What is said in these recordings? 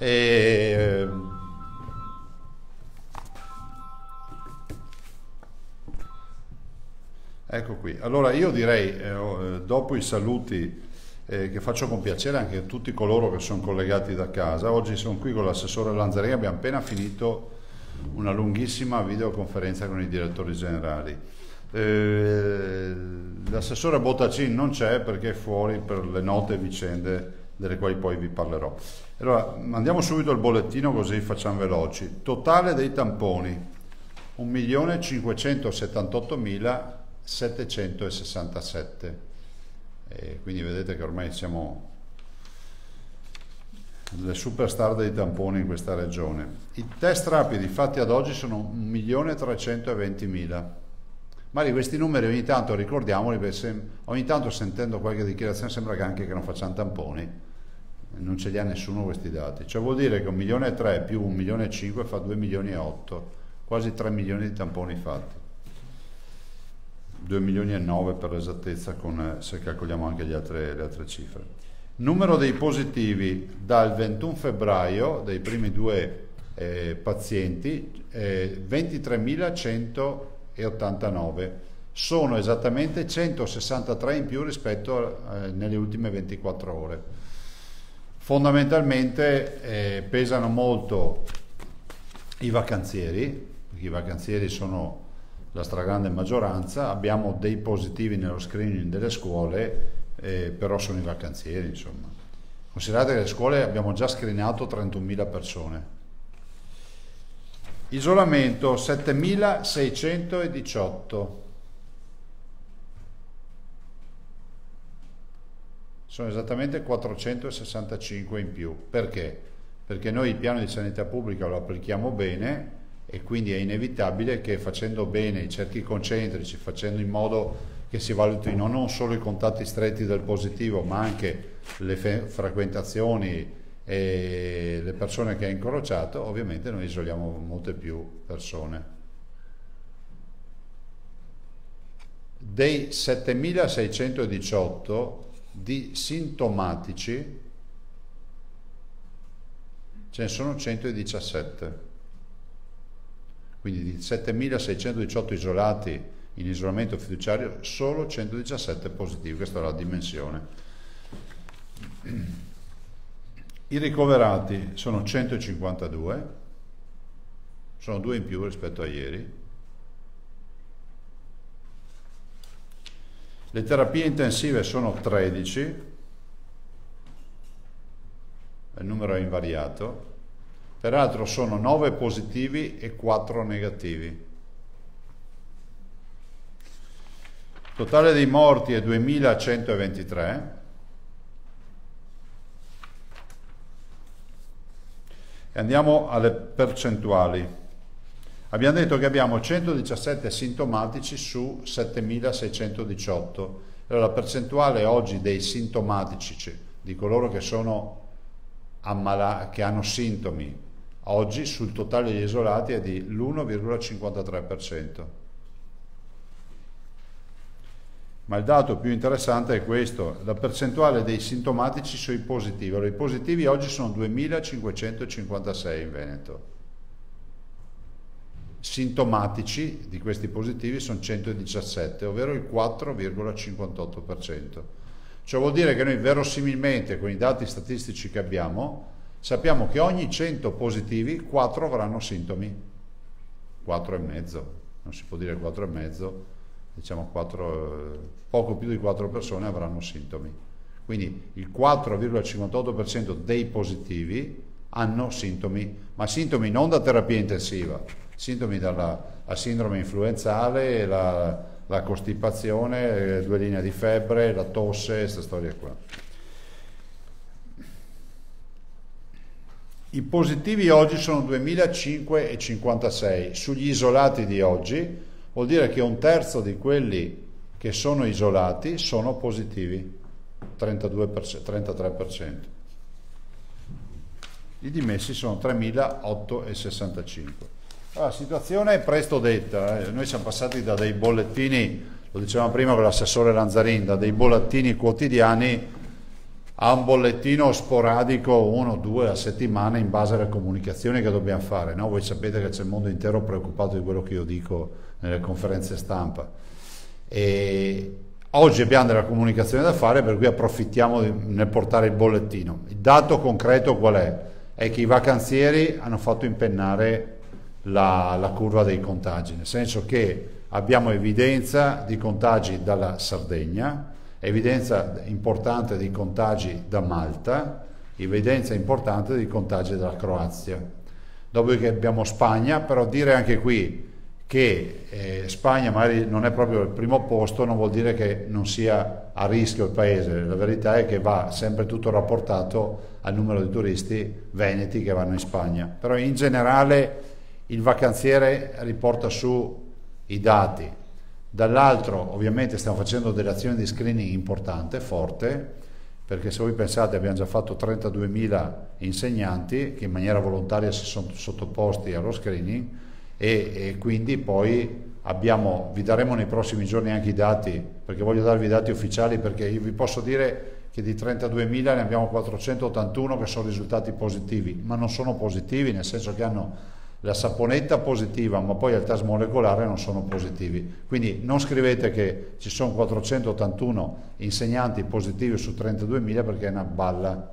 E, ecco qui. Allora io direi, dopo i saluti che faccio con piacere anche a tutti coloro che sono collegati da casa, oggi sono qui con l'assessore Lanzarini, abbiamo appena finito una lunghissima videoconferenza con i direttori generali. L'assessore Bottacin non c'è perché è fuori per le note vicende delle quali poi vi parlerò. Allora andiamo subito al bollettino così facciamo veloci. Totale dei tamponi 1.578.767, quindi vedete che ormai siamo le superstar dei tamponi in questa regione. I test rapidi fatti ad oggi sono 1.320.000. Ma di questi numeri ogni tanto ricordiamoli, perché ogni tanto sentendo qualche dichiarazione sembra che anche che non facciano tamponi, non ce li ha nessuno questi dati. Cioè vuol dire che 1,3 milioni più 1,5 milioni fa 2,8 milioni, quasi 3 milioni di tamponi fatti. 2,9 milioni per l'esattezza, se calcoliamo anche le altre cifre. Numero dei positivi dal 21 febbraio, dei primi due pazienti, 23.189, sono esattamente 163 in più rispetto nelle ultime 24 ore. Fondamentalmente pesano molto i vacanzieri, perché i vacanzieri sono la stragrande maggioranza. Abbiamo dei positivi nello screening delle scuole, però sono i vacanzieri, insomma. Considerate che le scuole abbiamo già screenato 31.000 persone. Isolamento 7.618, sono esattamente 465 in più. Perché? Perché noi il piano di sanità pubblica lo applichiamo bene e quindi è inevitabile che facendo bene i cerchi concentrici, facendo in modo che si valutino non solo i contatti stretti del positivo ma anche le frequentazioni e le persone che ha incrociato, ovviamente noi isoliamo molte più persone. Dei 7.618 di sintomatici ce ne sono 117, quindi di 7.618 isolati in isolamento fiduciario solo 117 positivi. Questa è la dimensione. I ricoverati sono 152, sono 2 in più rispetto a ieri. Le terapie intensive sono 13, il numero è invariato, peraltro sono 9 positivi e 4 negativi. Totale dei morti è 2.123. E andiamo alle percentuali. Abbiamo detto che abbiamo 117 sintomatici su 7.618. Allora, la percentuale oggi dei sintomatici, di coloro che sono che hanno sintomi, oggi sul totale degli isolati è di l'1,53%. Ma il dato più interessante è questo, la percentuale dei sintomatici sui positivi. Allora, i positivi oggi sono 2.556 in Veneto. Sintomatici di questi positivi sono 117, ovvero il 4,58%. Ciò vuol dire che noi verosimilmente, con i dati statistici che abbiamo, sappiamo che ogni 100 positivi 4 avranno sintomi. 4,5, non si può dire 4,5, diciamo 4, poco più di 4 persone avranno sintomi. Quindi il 4,58% dei positivi hanno sintomi, ma sintomi non da terapia intensiva, sintomi dalla sindrome influenzale, la costipazione, 2 linee di febbre, la tosse, questa storia qua. I positivi oggi sono 2.556, sugli isolati di oggi vuol dire che 1/3 di quelli che sono isolati sono positivi, 33%. I dimessi sono 3.865. La situazione è presto detta, noi siamo passati da dei bollettini, lo dicevamo prima con l'assessore Lanzarin, da dei bollettini quotidiani ha un bollettino sporadico, 1 o 2 a settimana, in base alle comunicazioni che dobbiamo fare, no? Voi sapete che c'è il mondo intero preoccupato di quello che io dico nelle conferenze stampa, e oggi abbiamo della comunicazione da fare, per cui approfittiamo nel portare il bollettino. Il dato concreto qual è? È che i vacanzieri hanno fatto impennare la curva dei contagi, nel senso che abbiamo evidenza di contagi dalla Sardegna, evidenza importante di contagi da Malta, evidenza importante di contagi dalla Croazia. Dopodiché abbiamo Spagna, però dire anche qui che Spagna magari non è proprio il primo posto non vuol dire che non sia a rischio il paese. La verità è che va sempre tutto rapportato al numero di turisti veneti che vanno in Spagna. Però in generale il vacanziere riporta su i dati. Dall'altro ovviamente stiamo facendo delle azioni di screening importante, forte, perché se voi pensate abbiamo già fatto 32.000 insegnanti che in maniera volontaria si sono sottoposti allo screening, e quindi poi vi daremo nei prossimi giorni anche i dati, perché voglio darvi i dati ufficiali, perché io vi posso dire che di 32.000 ne abbiamo 481 che sono risultati positivi, ma non sono positivi nel senso che hanno la saponetta positiva, ma poi al test molecolare non sono positivi. Quindi non scrivete che ci sono 481 insegnanti positivi su 32.000, perché è una balla,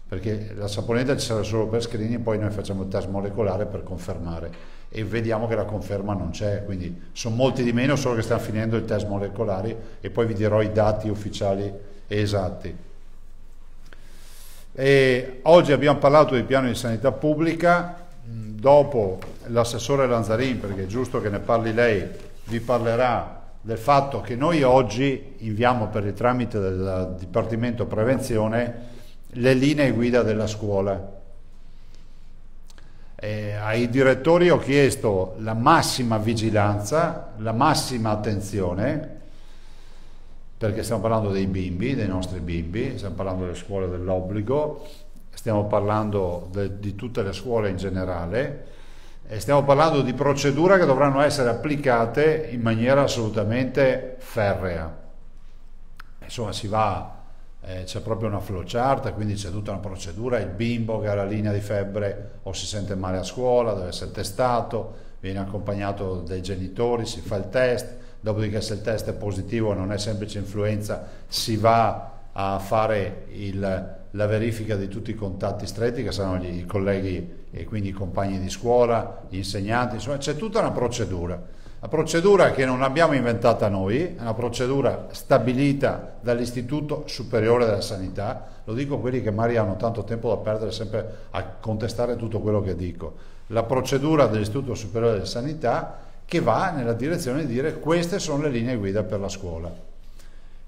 perché la saponetta ci serve solo per screening, poi noi facciamo il test molecolare per confermare e vediamo che la conferma non c'è, quindi sono molti di meno, solo che stiamo finendo il test molecolari e poi vi dirò i dati ufficiali esatti. E oggi abbiamo parlato del piano di sanità pubblica. Dopo l'assessore Lanzarin, perché è giusto che ne parli lei, vi parlerà del fatto che noi oggi inviamo per il tramite del Dipartimento Prevenzione le linee guida della scuola. Ai direttori ho chiesto la massima vigilanza, la massima attenzione, perché stiamo parlando dei bimbi, dei nostri bimbi, stiamo parlando delle scuole dell'obbligo, stiamo parlando di tutte le scuole in generale, e stiamo parlando di procedure che dovranno essere applicate in maniera assolutamente ferrea. Insomma, c'è proprio una flowchart, quindi c'è tutta una procedura. Il bimbo che ha la linea di febbre o si sente male a scuola deve essere testato, viene accompagnato dai genitori, si fa il test, dopodiché se il test è positivo, non è semplice influenza, si va a fare la verifica di tutti i contatti stretti, che saranno i colleghi e quindi i compagni di scuola, gli insegnanti, insomma c'è tutta una procedura. La procedura che non abbiamo inventata noi, è una procedura stabilita dall'Istituto Superiore della Sanità, lo dico a quelli che magari hanno tanto tempo da perdere sempre a contestare tutto quello che dico. La procedura dell'Istituto Superiore della Sanità che va nella direzione di dire queste sono le linee guida per la scuola.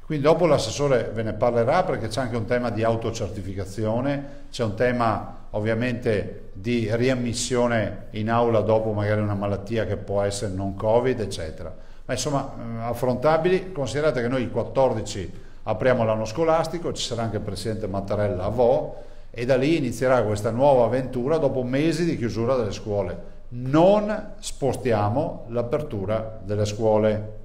Quindi dopo l'assessore ve ne parlerà, perché c'è anche un tema di autocertificazione, c'è un tema ovviamente di riammissione in aula dopo magari una malattia che può essere non Covid, eccetera. Ma insomma affrontabili. Considerate che noi il 14 apriamo l'anno scolastico, ci sarà anche il presidente Mattarella a Vo, e da lì inizierà questa nuova avventura dopo mesi di chiusura delle scuole. Non spostiamo l'apertura delle scuole.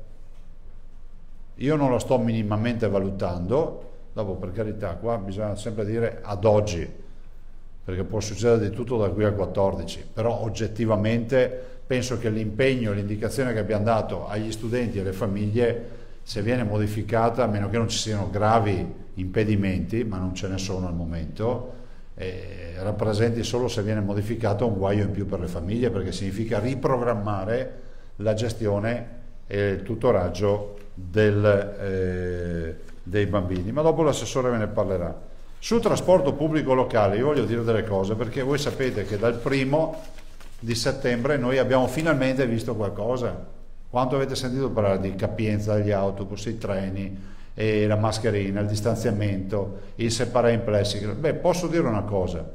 Io non lo sto minimamente valutando, dopo per carità qua bisogna sempre dire ad oggi, perché può succedere di tutto da qui al 14, però oggettivamente penso che l'impegno e l'indicazione che abbiamo dato agli studenti e alle famiglie, se viene modificata, a meno che non ci siano gravi impedimenti, ma non ce ne sono al momento, rappresenti solo, se viene modificato, un guaio in più per le famiglie, perché significa riprogrammare la gestione e il tutoraggio dei bambini. Ma dopo l'assessore ve ne parlerà. Sul trasporto pubblico locale io voglio dire delle cose, perché voi sapete che dal 1° di settembre noi abbiamo finalmente visto qualcosa. Quanto avete sentito parlare di capienza degli autobus, i treni, e la mascherina, il distanziamento, il separare in plexiglass? Beh, posso dire una cosa: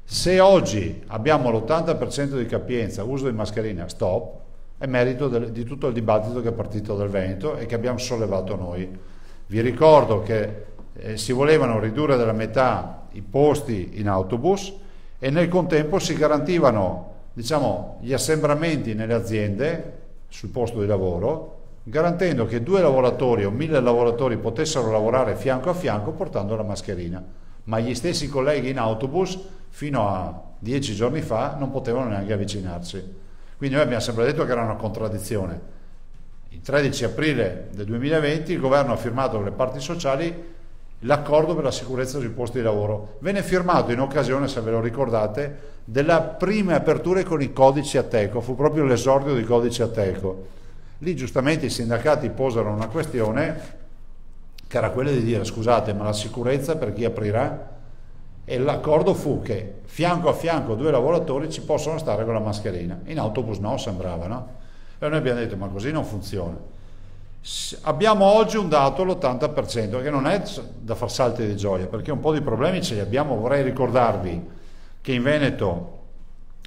se oggi abbiamo l'80% di capienza, uso di mascherina, stop, è merito di tutto il dibattito che è partito dal Veneto e che abbiamo sollevato noi. Vi ricordo che si volevano ridurre della metà i posti in autobus e nel contempo si garantivano, diciamo, gli assembramenti nelle aziende sul posto di lavoro, garantendo che 2 lavoratori o 1000 lavoratori potessero lavorare fianco a fianco portando la mascherina, ma gli stessi colleghi in autobus fino a 10 giorni fa non potevano neanche avvicinarsi. Quindi noi abbiamo sempre detto che era una contraddizione. Il 13 aprile del 2020 il governo ha firmato con le parti sociali l'accordo per la sicurezza sui posti di lavoro. Venne firmato in occasione, se ve lo ricordate, della prima apertura con i codici Ateco, fu proprio l'esordio dei codici Ateco. Lì giustamente i sindacati posero una questione che era quella di dire: scusate, ma la sicurezza per chi aprirà? E l'accordo fu che fianco a fianco 2 lavoratori ci possono stare con la mascherina. In autobus no, sembrava, no? E noi abbiamo detto: ma così non funziona. Abbiamo oggi un dato, l'80%, che non è da far salti di gioia, perché un po' di problemi ce li abbiamo. Vorrei ricordarvi che in Veneto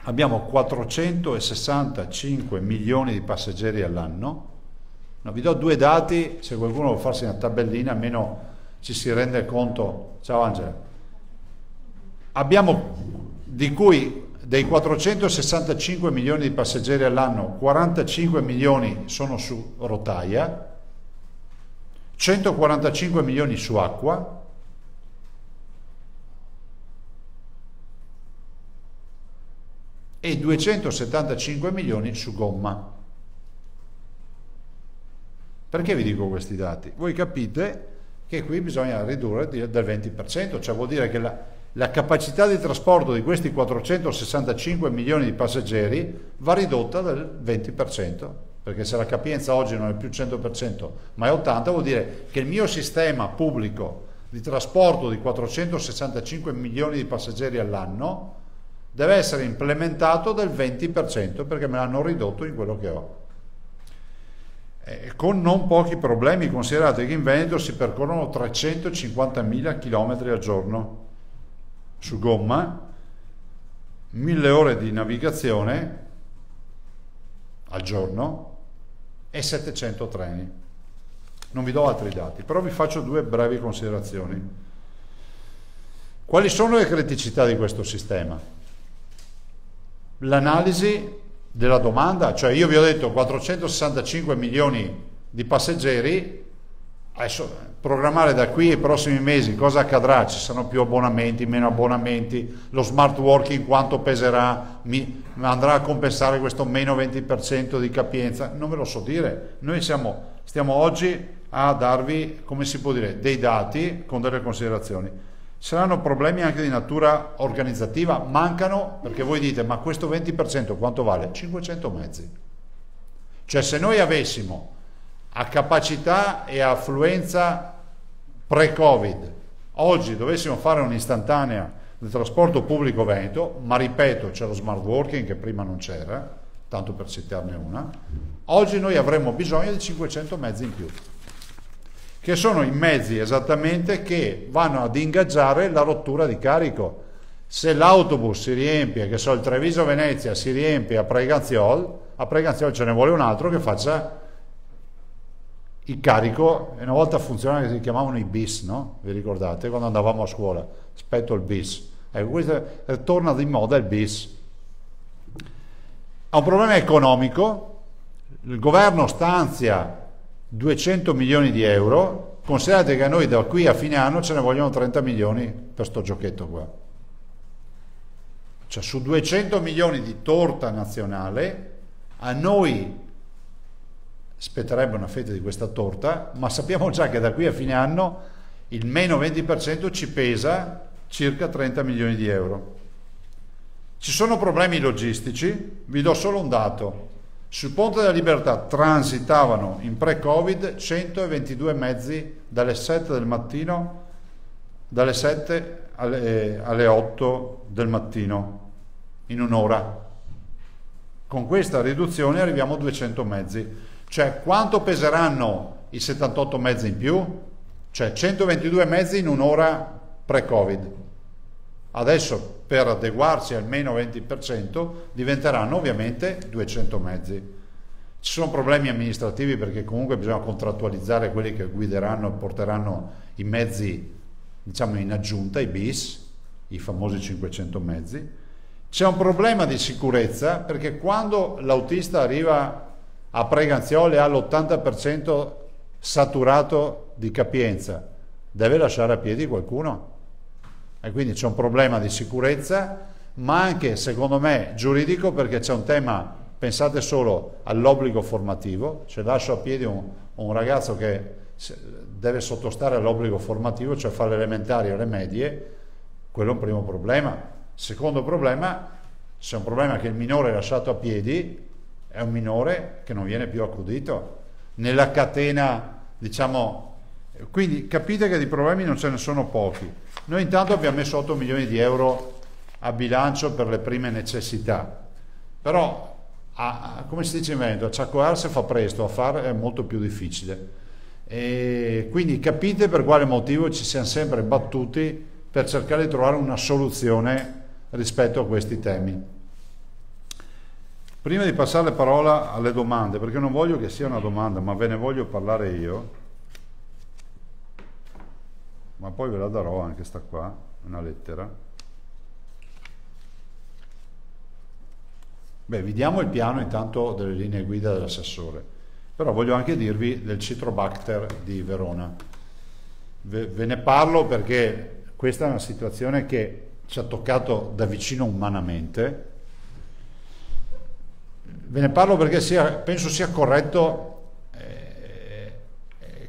abbiamo 465 milioni di passeggeri all'anno. No, vi do 2 dati, se qualcuno vuole farsi una tabellina almeno ci si rende conto. Ciao Angela. Abbiamo, di cui dei 465 milioni di passeggeri all'anno, 45 milioni sono su rotaia, 145 milioni su acqua, e 275 milioni su gomma. Perché vi dico questi dati? Voi capite che qui bisogna ridurre del 20%, cioè vuol dire che la capacità di trasporto di questi 465 milioni di passeggeri va ridotta del 20%, perché se la capienza oggi non è più 100% ma è 80%, vuol dire che il mio sistema pubblico di trasporto di 465 milioni di passeggeri all'anno deve essere implementato del 20%, perché me l'hanno ridotto in quello che ho. Con non pochi problemi. Considerate che in Veneto si percorrono 350.000 km al giorno su gomma, 1000 ore di navigazione al giorno e 700 treni. Non vi do altri dati, però vi faccio 2 brevi considerazioni. Quali sono le criticità di questo sistema? L'analisi della domanda, cioè io vi ho detto 465 milioni di passeggeri, adesso programmare da qui ai prossimi mesi cosa accadrà, ci saranno più abbonamenti, meno abbonamenti, lo smart working quanto peserà, mi andrà a compensare questo meno 20% di capienza, non ve lo so dire. Noi stiamo oggi a darvi, come si può dire, dei dati con delle considerazioni. Saranno problemi anche di natura organizzativa, mancano, perché voi dite: ma questo 20% quanto vale? 500 mezzi. Cioè, se noi avessimo a capacità e affluenza pre-Covid, oggi dovessimo fare un'istantanea del trasporto pubblico veneto, ma ripeto, c'è lo smart working che prima non c'era, tanto per citarne una, oggi noi avremmo bisogno di 500 mezzi in più, che sono i mezzi esattamente che vanno ad ingaggiare la rottura di carico. Se l'autobus si riempie, che so, il Treviso-Venezia si riempie a Preganziol ce ne vuole un altro che faccia il carico. E una volta funzionava, che si chiamavano i bis, no? Vi ricordate? Quando andavamo a scuola, aspetto il bis. Ecco, questo torna di moda il bis. Ha un problema economico, il governo stanzia 200 milioni di euro, considerate che a noi da qui a fine anno ce ne vogliono 30 milioni per sto giochetto qua. Cioè, su 200 milioni di torta nazionale a noi spetterebbe una fetta di questa torta, ma sappiamo già che da qui a fine anno il meno 20% ci pesa circa 30 milioni di euro. Ci sono problemi logistici, vi do solo un dato. Sul Ponte della Libertà transitavano in pre-Covid 122 mezzi dalle 7 del mattino, dalle 7 alle 8 del mattino, in un'ora. Con questa riduzione arriviamo a 200 mezzi. Cioè, quanto peseranno i 78 mezzi in più? Cioè, 122 mezzi in un'ora pre-Covid. Adesso, per adeguarsi al meno 20%, diventeranno ovviamente 200 mezzi. Ci sono problemi amministrativi, perché comunque bisogna contrattualizzare quelli che guideranno e porteranno i mezzi, diciamo, in aggiunta, i bis, i famosi 500 mezzi. C'è un problema di sicurezza, perché quando l'autista arriva a Preganzioli ha l'80% saturato di capienza, deve lasciare a piedi qualcuno. E quindi c'è un problema di sicurezza, ma anche, secondo me, giuridico, perché c'è un tema, pensate solo all'obbligo formativo, cioè lascio a piedi un ragazzo che deve sottostare all'obbligo formativo, cioè fare le elementari o le medie, quello è un primo problema. Secondo problema, se è un problema che il minore è lasciato a piedi, è un minore che non viene più accudito nella catena, diciamo. Quindi capite che di problemi non ce ne sono pochi. Noi intanto abbiamo messo 8 milioni di euro a bilancio per le prime necessità, però come si dice in Veneto, a ciaccolarsi fa presto, a fare è molto più difficile. E quindi capite per quale motivo ci siamo sempre battuti per cercare di trovare una soluzione rispetto a questi temi. Prima di passare la parola alle domande, perché non voglio che sia una domanda, ma ve ne voglio parlare io, ma poi ve la darò anche sta qua, una lettera. Beh, vi diamo il piano intanto delle linee guida dell'assessore, però voglio anche dirvi del Citrobacter di Verona. Ve ne parlo perché questa è una situazione che ci ha toccato da vicino umanamente. Ve ne parlo perché penso sia corretto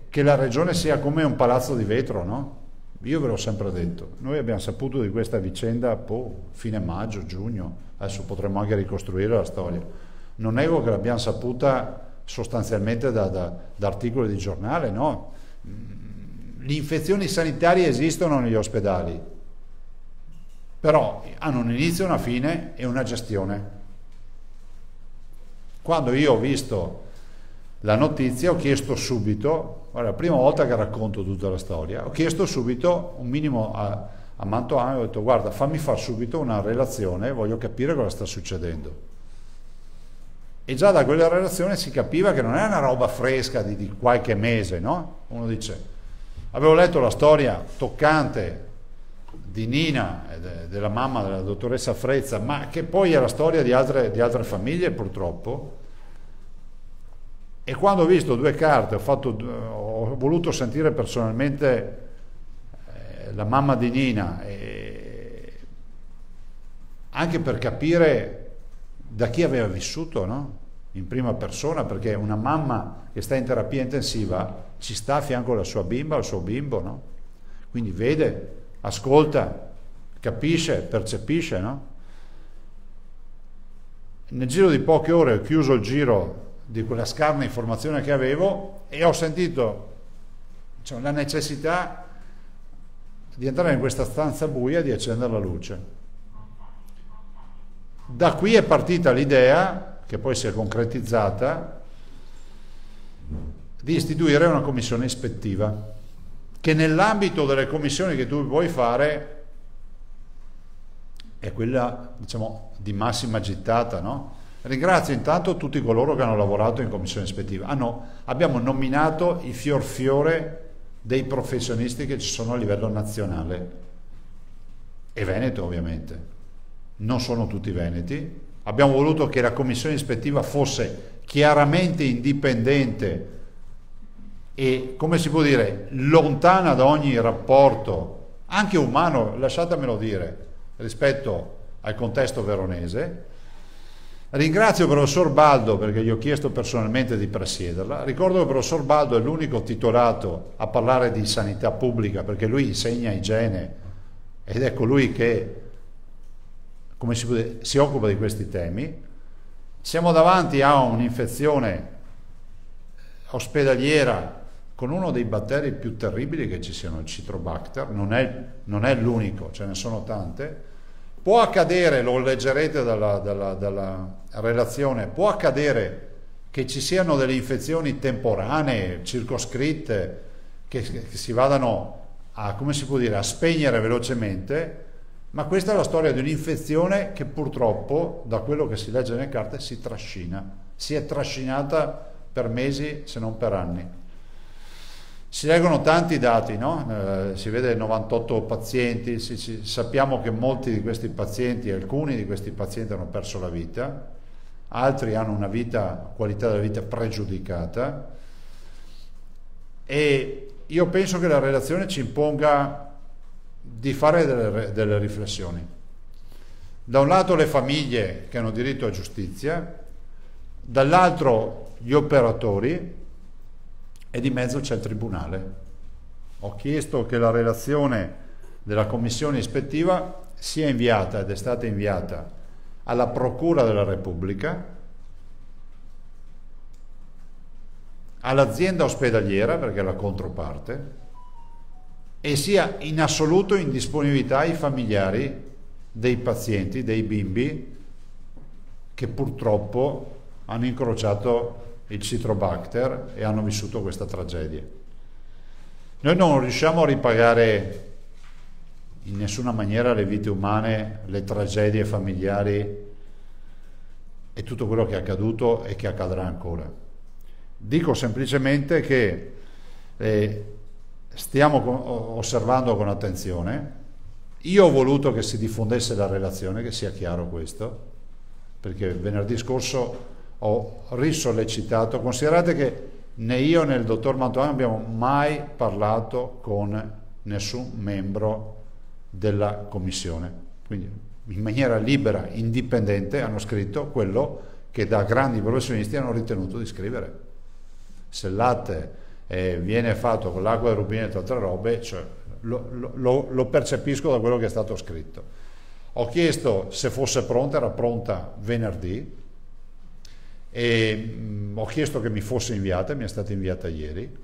che la regione sia come un palazzo di vetro, no? Io ve l'ho sempre detto, noi abbiamo saputo di questa vicenda fine maggio, giugno, adesso potremmo anche ricostruire la storia. Non nego che l'abbiamo saputa sostanzialmente da articoli di giornale, no? Le infezioni sanitarie esistono negli ospedali, però hanno un inizio, una fine e una gestione. Quando io ho visto la notizia ho chiesto subito, guarda, la prima volta che racconto tutta la storia, ho chiesto subito un minimo a Mantovano, ho detto guarda, fammi fare subito una relazione, voglio capire cosa sta succedendo. E già da quella relazione si capiva che non era una roba fresca di qualche mese, no? Uno dice, avevo letto la storia toccante di Nina, della mamma della dottoressa Frezza, ma che poi è la storia di altre famiglie purtroppo. E quando ho visto due carte, ho voluto sentire personalmente la mamma di Nina, anche per capire da chi aveva vissuto, no? In prima persona, perché una mamma che sta in terapia intensiva ci sta a fianco alla sua bimba, al suo bimbo, no? Quindi vede, ascolta, capisce, percepisce, no? Nel giro di poche ore ho chiuso il giro di quella scarna informazione che avevo e ho sentito, diciamo, la necessità di entrare in questa stanza buia e di accendere la luce. Da qui è partita l'idea, che poi si è concretizzata, di istituire una commissione ispettiva, che nell'ambito delle commissioni che tu vuoi fare è quella, diciamo, di massima gittata, no? Ringrazio intanto tutti coloro che hanno lavorato in commissione ispettiva. Abbiamo nominato i fiore dei professionisti che ci sono a livello nazionale e Veneto, ovviamente. Non sono tutti veneti. Abbiamo voluto che la commissione ispettiva fosse chiaramente indipendente e, come si può dire, lontana da ogni rapporto, anche umano, lasciatemelo dire, rispetto al contesto veronese. Ringrazio il professor Baldo perché gli ho chiesto personalmente di presiederla. Ricordo che il professor Baldo è l'unico titolato a parlare di sanità pubblica perché lui insegna igiene ed è colui che, come si può dire, si occupa di questi temi. Siamo davanti a un'infezione ospedaliera con uno dei batteri più terribili che ci siano, il Citrobacter. Non è l'unico, ce ne sono tante. Può accadere, lo leggerete dalla relazione, può accadere che ci siano delle infezioni temporanee, circoscritte, che si vadano a, come si può dire, a spegnere velocemente, ma questa è la storia di un'infezione che purtroppo, da quello che si legge nelle carte, si trascina. Si è trascinata per mesi, se non per anni. Si leggono tanti dati, no? Si vede 98 pazienti, sappiamo che molti di questi pazienti, alcuni di questi pazienti hanno perso la vita, altri hanno una qualità della vita pregiudicata, e io penso che la relazione ci imponga di fare delle riflessioni. Da un lato le famiglie che hanno diritto a giustizia, dall'altro gli operatori, e di mezzo c'è il tribunale. Ho chiesto che la relazione della commissione ispettiva sia inviata, ed è stata inviata, alla Procura della Repubblica, all'azienda ospedaliera, perché è la controparte, e sia in assoluto in disponibilità ai familiari dei pazienti, dei bimbi che purtroppo hanno incrociato il Citrobacter e hanno vissuto questa tragedia. Noi non riusciamo a ripagare in nessuna maniera le vite umane, le tragedie familiari e tutto quello che è accaduto e che accadrà ancora. Dico semplicemente che stiamo osservando con attenzione. Io ho voluto che si diffondesse la relazione, che sia chiaro questo, perché venerdì scorso ho risollecitato. Considerate che né io né il dottor Mantovani abbiamo mai parlato con nessun membro della commissione, quindi in maniera libera, indipendente, hanno scritto quello che da grandi professionisti hanno ritenuto di scrivere. Se il latte viene fatto con l'acqua del rubinetto e altre robe, cioè, lo percepisco da quello che è stato scritto. Ho chiesto se fosse pronta, era pronta venerdì, e ho chiesto che mi fosse inviata, mi è stata inviata ieri,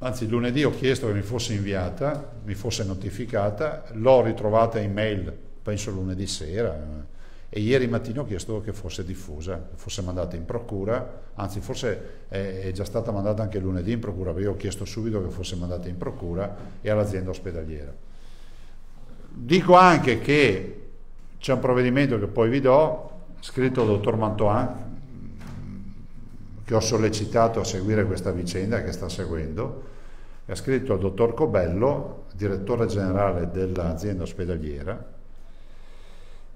anzi lunedì ho chiesto che mi fosse inviata, mi fosse notificata, l'ho ritrovata in mail penso lunedì sera, e ieri mattina ho chiesto che fosse diffusa, che fosse mandata in procura, anzi forse è già stata mandata anche lunedì in procura, perché io ho chiesto subito che fosse mandata in procura e all'azienda ospedaliera. Dico anche che c'è un provvedimento che poi vi do, scritto dal dottor Mantoan, che ho sollecitato a seguire questa vicenda, che sta seguendo, ha scritto al dottor Cobello, direttore generale dell'azienda ospedaliera,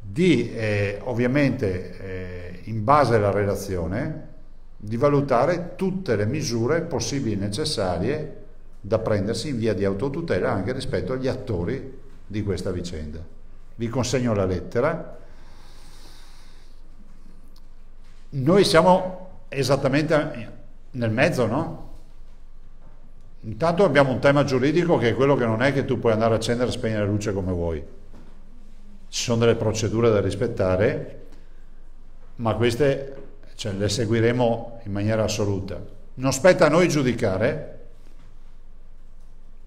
di ovviamente in base alla relazione di valutare tutte le misure possibili e necessarie da prendersi in via di autotutela anche rispetto agli attori di questa vicenda. Vi consegno la lettera. Noi siamo esattamente nel mezzo, no? Intanto abbiamo un tema giuridico che è quello che non è che tu puoi andare a accendere e spegnere la luce come vuoi. Ci sono delle procedure da rispettare, ma queste le seguiremo in maniera assoluta. Non spetta a noi giudicare,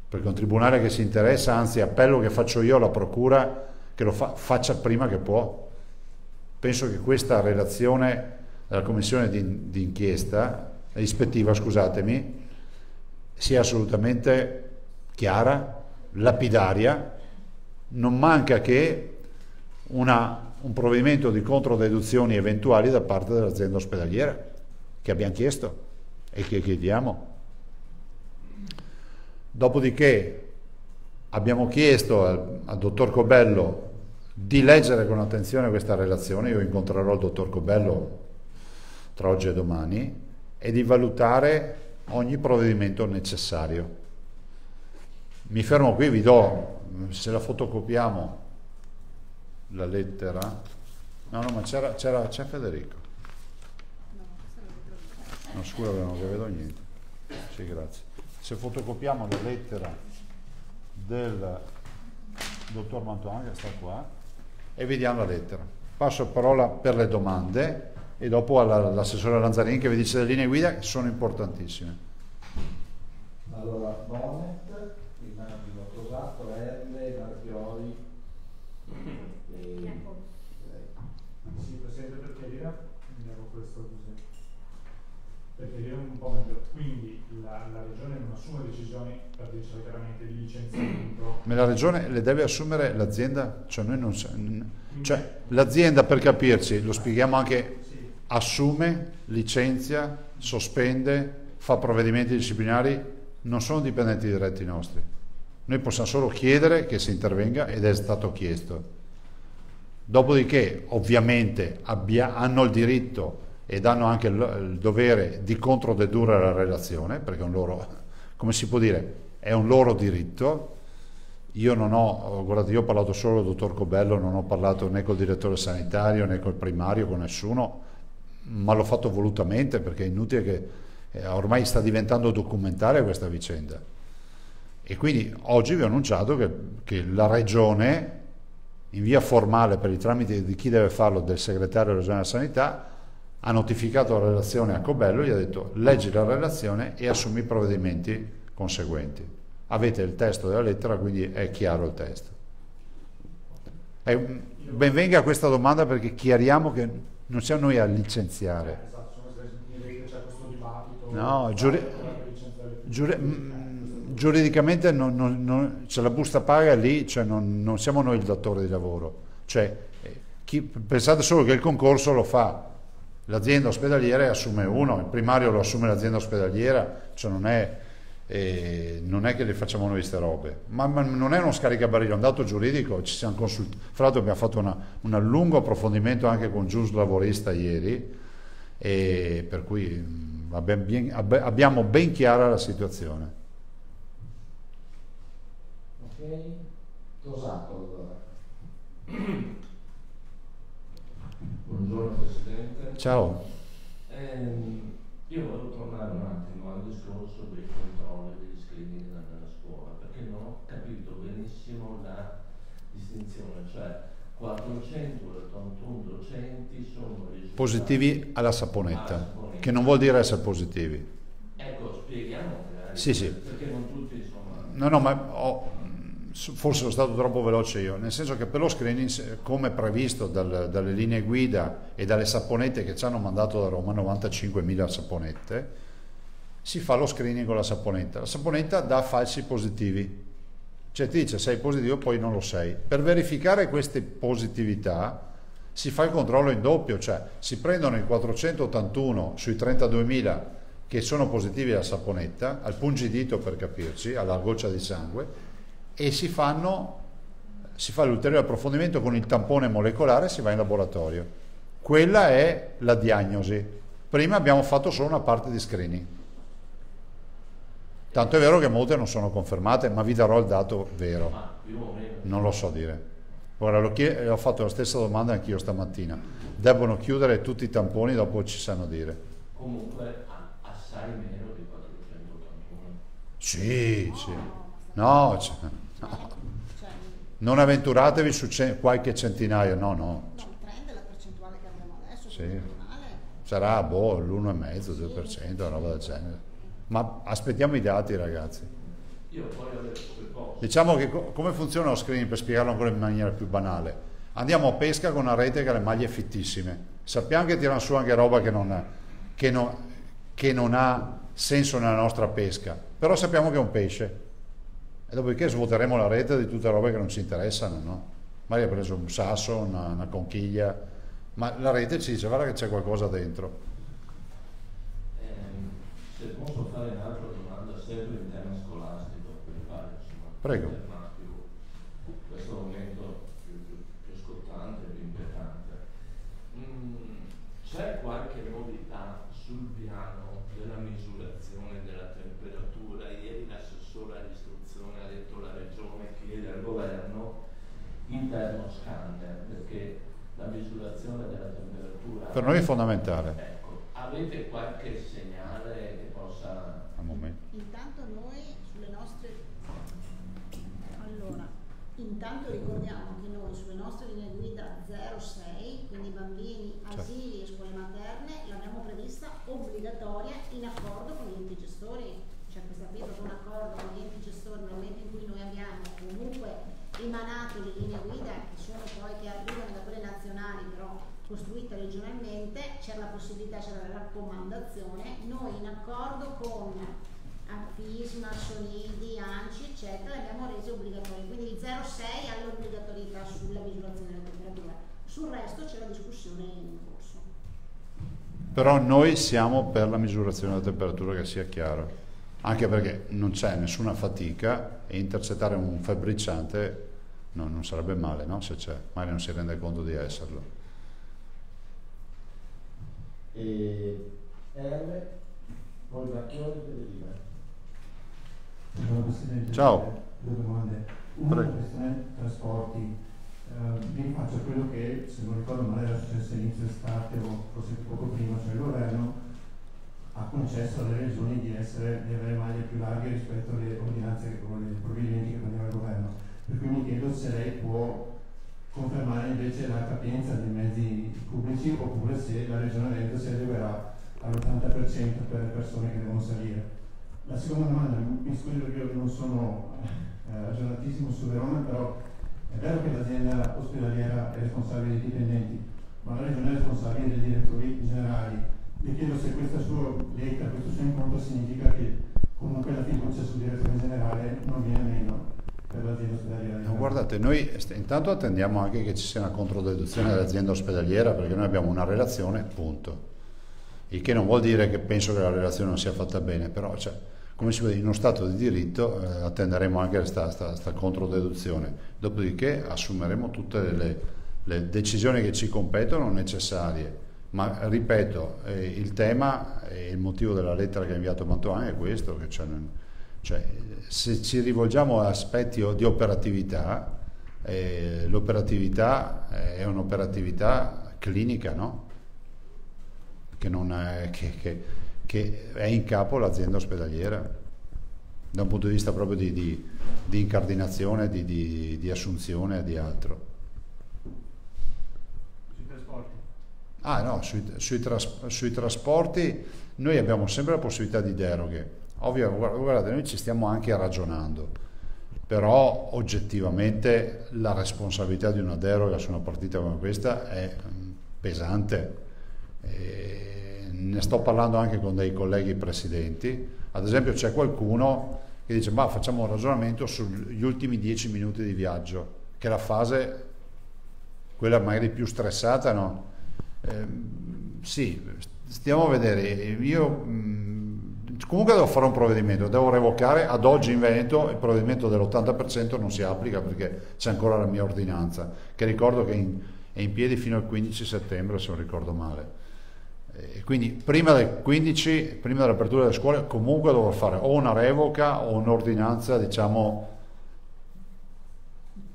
perché un tribunale che si interessa, anzi appello che faccio io alla procura che lo faccia prima che può. Penso che questa relazione della commissione di inchiesta, ispettiva, scusatemi, sia assolutamente chiara, lapidaria. Non manca che un provvedimento di controdeduzioni eventuali da parte dell'azienda ospedaliera, che abbiamo chiesto e che chiediamo. Dopodiché abbiamo chiesto al dottor Cobello di leggere con attenzione questa relazione, io incontrerò il dottor Cobello tra oggi e domani, e di valutare ogni provvedimento necessario. Mi fermo qui, vi do, se la fotocopiamo, la lettera. No, ma c'è Federico. No, scusa, non vedo niente. Sì, grazie. Se fotocopiamo la lettera del dottor Mantovani, che sta qua, e vediamo la lettera. Passo parola per le domande e dopo all'assessore Lanzarini che vi dice le linee guida, che sono importantissime. Allora, Bonnet, immagino Tosato, Erle, Marchioli. Sì, Presidente, per chiarire, vediamo questo così. Per chiarire un po' meglio, quindi la Regione non assume decisioni, per dircelo chiaramente, di licenziamento. Ma la Regione le deve assumere l'azienda? Cioè noi non cioè l'azienda, per capirci, lo spieghiamo anche, assume, licenzia, sospende, fa provvedimenti disciplinari, non sono dipendenti diretti nostri. Noi possiamo solo chiedere che si intervenga, ed è stato chiesto. Dopodiché ovviamente hanno il diritto ed hanno anche il dovere di controdedurre la relazione, perché è un loro, come si può dire, è un loro diritto. Io non ho, guardate, io ho parlato solo con il dottor Cobello, non ho parlato né col direttore sanitario né col primario, con nessuno, ma l'ho fatto volutamente perché è inutile che ormai sta diventando documentaria questa vicenda. E quindi oggi vi ho annunciato che la Regione, in via formale per il tramite di chi deve farlo, del segretario regionale della sanità, ha notificato la relazione a Cobello e gli ha detto: leggi la relazione e assumi i provvedimenti conseguenti. Avete il testo della lettera, quindi è chiaro il testo. Ben venga questa domanda, perché chiariamo che non siamo noi a licenziare. Esatto, in rete c'è questo dibattito. No, giuridicamente c'è la busta paga lì, cioè non siamo noi il datore di lavoro. Cioè, pensate solo che il concorso lo fa l'azienda ospedaliera e assume uno, il primario lo assume l'azienda ospedaliera, cioè non è che le facciamo noi queste robe, ma non è uno scaricabarile, è un dato giuridico. Ci siamo consultati, fra l'altro abbiamo fatto un lungo approfondimento anche con Gius Lavorista ieri, e per cui abbiamo ben chiara la situazione. Ok, Tosato allora. Buongiorno Presidente. Ciao. Io volevo tornare un attimo al discorso dei controlli degli screening nella scuola, perché non ho capito benissimo la distinzione, cioè 481 docenti sono risultati Positivi alla saponetta, che non vuol dire essere positivi. Ecco, spieghiamo magari, Sì. perché non tutti insomma... No, ma forse sono stato troppo veloce io, nel senso che per lo screening, come previsto dalle linee guida e dalle saponette che ci hanno mandato da Roma, 95.000 saponette, si fa lo screening con la saponetta. La saponetta dà falsi positivi, cioè ti dice sei positivo poi non lo sei. Per verificare queste positività si fa il controllo in doppio, cioè si prendono i 481 sui 32.000 che sono positivi alla saponetta, al pungidito per capirci, alla goccia di sangue, e si fa l'ulteriore approfondimento con il tampone molecolare e si va in laboratorio. Quella è la diagnosi. Prima abbiamo fatto solo una parte di screening. Tanto è vero che molte non sono confermate, ma vi darò il dato vero. Non lo so dire. Ora ho fatto la stessa domanda anch'io stamattina. Debbono chiudere tutti i tamponi, dopo ci sanno dire. Comunque assai meno di 481. Sì. No, non avventuratevi su qualche centinaio, no. Il trend è la percentuale che abbiamo adesso, Sì. Sarà l'1,5, 2%, una roba del genere. Ma aspettiamo i dati, ragazzi. Io poi ho detto che posso. Diciamo che come funziona lo screening, per spiegarlo ancora in maniera più banale. Andiamo a pesca con una rete che ha le maglie fittissime. Sappiamo che tirano su anche roba che non ha senso nella nostra pesca, però sappiamo che è un pesce. E dopodiché svuoteremo la rete di tutte le robe che non ci interessano, no? Magari ha preso un sasso, una conchiglia, ma la rete ci dice guarda che c'è qualcosa dentro. Se posso fare un'altra domanda, sempre in tema scolastico, per fare insomma, Prego. questo momento più scottante, più inquietante. C'è qualche novità sul piano della misurazione della temperatura? Ieri l'assessore all'istruzione ha detto la Regione chiede al governo interno scanner, perché la misurazione della temperatura Per noi è fondamentale. Ecco, avete qualche segnale che possa... Al momento. Intanto noi sulle nostre... Allora, intanto ricordiamo che noi sulle nostre linee guida 06, quindi bambini, asili e scuole materne, l'abbiamo prevista obbligatoria in accordo con gli enti gestori. Cioè questa qui è proprio un accordo con gli enti gestori nel momento in cui noi abbiamo comunque emanato le linee guida, che sono poi che arrivano da quelle nazionali però costruite regionalmente, c'era la possibilità, c'era la raccomandazione, noi in accordo con FISMA, Sonidi, ANCI eccetera le abbiamo rese obbligatorie, quindi il 06 ha l'obbligatorietà sulla misurazione della temperatura, sul resto c'è la discussione in corso. Però noi siamo per la misurazione della temperatura, che sia chiaro, anche perché non c'è nessuna fatica e intercettare un febbriciante non sarebbe male, no? Se c'è, magari non si rende conto di esserlo. E R, poi Vacchioni per Delina. Presidente, Ciao. due domande. Una è la questione trasporti. Mi rifaccio a quello che, se non ricordo male, era successo all'inizio d'estate o forse poco prima, cioè il governo ha concesso alle regioni di avere maglie più larghe rispetto alle ordinanze o ai provvedimenti che prendeva il governo. Per cui mi chiedo se lei può confermare invece la capienza dei mezzi pubblici oppure se la regione Veneto si adeguerà all'80% per le persone che devono salire. La seconda domanda, mi scuso che io non sono aggiornatissimo su Verona, però è vero che l'azienda ospedaliera è responsabile dei dipendenti, ma la regione è responsabile dei direttori generali. Le chiedo se questa sua lettera, questo suo incontro significa che comunque la fiducia sul direttore generale non viene meno per l'azienda ospedaliera. No, guardate, noi intanto attendiamo anche che ci sia una controdeduzione dell'azienda ospedaliera, perché noi abbiamo una relazione, punto. Il che non vuol dire che penso che la relazione non sia fatta bene, però cioè, come si vede, in uno Stato di diritto attenderemo anche questa controdeduzione, dopodiché assumeremo tutte le decisioni che ci competono necessarie. Ma ripeto, il tema e il motivo della lettera che ha inviato Mantovani è questo, che se ci rivolgiamo a aspetti di operatività, l'operatività è un'operatività clinica, no? Che è in capo l'azienda ospedaliera da un punto di vista proprio di incardinazione, di assunzione e di altro. Sui trasporti? Ah no, sui trasporti noi abbiamo sempre la possibilità di deroghe. Ovvio, guardate, noi ci stiamo anche ragionando, però oggettivamente la responsabilità di una deroga su una partita come questa è pesante. Ne sto parlando anche con dei colleghi presidenti. Ad esempio c'è qualcuno che dice ma facciamo un ragionamento sugli ultimi 10 minuti di viaggio, che è la fase quella magari più stressata, no? Sì, stiamo a vedere. Io comunque devo fare un provvedimento, devo revocare. Ad oggi in Veneto il provvedimento dell'80% non si applica perché c'è ancora la mia ordinanza, che ricordo che è in piedi fino al 15 settembre, se non ricordo male. Quindi prima del 15, prima dell'apertura delle scuole, comunque devo fare o una revoca o un'ordinanza, diciamo,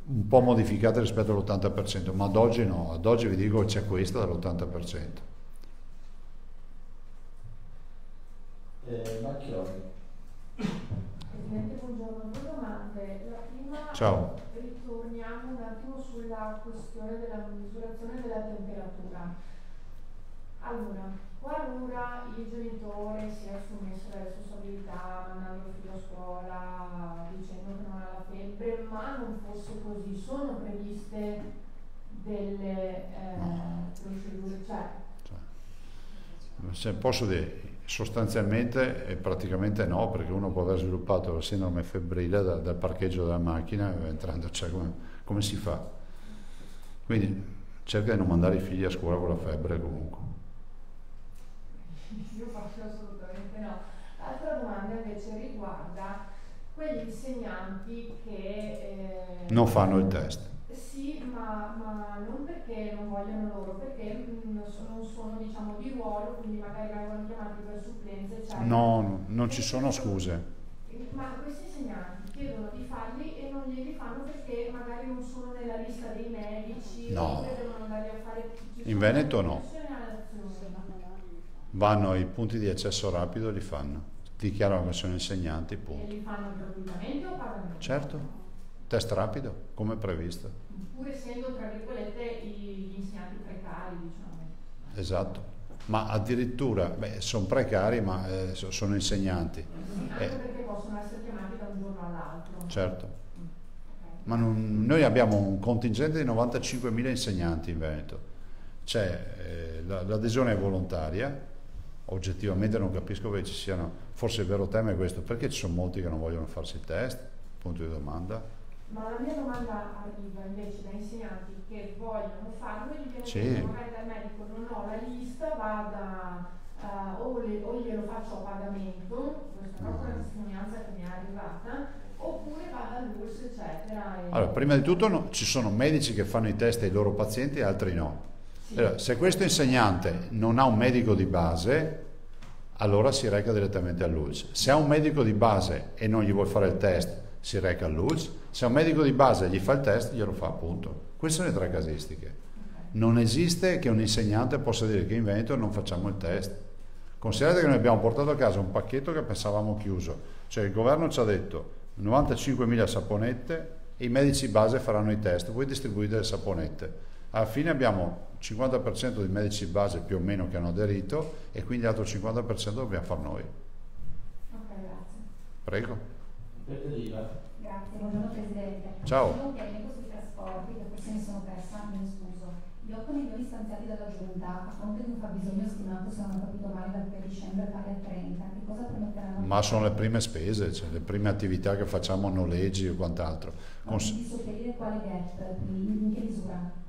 un po' modificata rispetto all'80%, ma ad oggi no, ad oggi vi dico che c'è questa dell'80%. Macchioni. Presidente, buongiorno. Due domande. La prima, Ciao. ritorniamo un attimo sulla questione della misurazione della temperatura. Allora, qualora il genitore si assumesse la responsabilità mandando il figlio a scuola dicendo che non ha la febbre, ma non fosse così, sono previste delle procedure? Se posso dire, sostanzialmente e praticamente no, perché uno può aver sviluppato la sindrome febbrile dal parcheggio della macchina entrando, cioè come si fa? Quindi cerca di non mandare i figli a scuola con la febbre comunque. Io faccio assolutamente no. L'altra domanda invece riguarda quegli insegnanti che non fanno il test. Sì, ma non perché non vogliono loro, perché non sono diciamo di ruolo, quindi magari vengono chiamati per supplenze, eccetera. No, non ci sono scuse. Ma questi insegnanti chiedono di farli e non glieli fanno perché magari non sono nella lista dei medici, No. oppure devono andare a fare... In Veneto no. Vanno ai punti di accesso rapido e li fanno. Dichiarano che sono insegnanti, E punto. li fanno gratuitamente o pagano? Certo, test rapido, come previsto. Pur essendo, tra virgolette, gli insegnanti precari, diciamo. Esatto. Ma addirittura, sono precari, ma sono insegnanti. Sì, anche perché possono essere chiamati da un giorno all'altro. Certo. Okay. Ma noi abbiamo un contingente di 95.000 insegnanti in Veneto. C'è l'adesione è volontaria. Oggettivamente non capisco che ci siano, forse il vero tema è questo, perché ci sono molti che non vogliono farsi il test? Punto di domanda. Ma la mia domanda arriva invece da insegnanti che vogliono farlo e gli viene Sì. detto magari dal medico non ho la lista, vada o glielo faccio a pagamento, questa è proprio una testimonianza che mi è arrivata, oppure vada all'ULSS, eccetera. Allora, prima di tutto ci sono medici che fanno i test ai loro pazienti e altri no. Sì. Allora, se questo insegnante non ha un medico di base, allora si reca direttamente all'ULSS. Se ha un medico di base e non gli vuole fare il test, si reca all'ULSS. Se ha un medico di base e gli fa il test, glielo fa, appunto. Queste sono le 3 casistiche. Non esiste che un insegnante possa dire che in Veneto non facciamo il test. Considerate che noi abbiamo portato a casa un pacchetto che pensavamo chiuso, cioè il governo ci ha detto 95.000 saponette e i medici base faranno i test, voi distribuite le saponette. Alla fine abbiamo il 50% di medici base più o meno che hanno aderito e quindi l'altro 50% dobbiamo far noi. Ok, grazie. Prego. Federica. Grazie, buongiorno Presidente. Ciao. Io chiamo sui trasporti, che forse mi sono persa, mi scuso. Gli 8 milioni stanziati dalla Giunta, a fronte di un fabbisogno stimato, se non ho capito male, dal 3 dicembre pari a 30, che cosa permetteranno? Ma sono le prime spese, cioè le prime attività che facciamo, noleggi e quant'altro. Quindi sopperire quale gap? Quindi in che misura?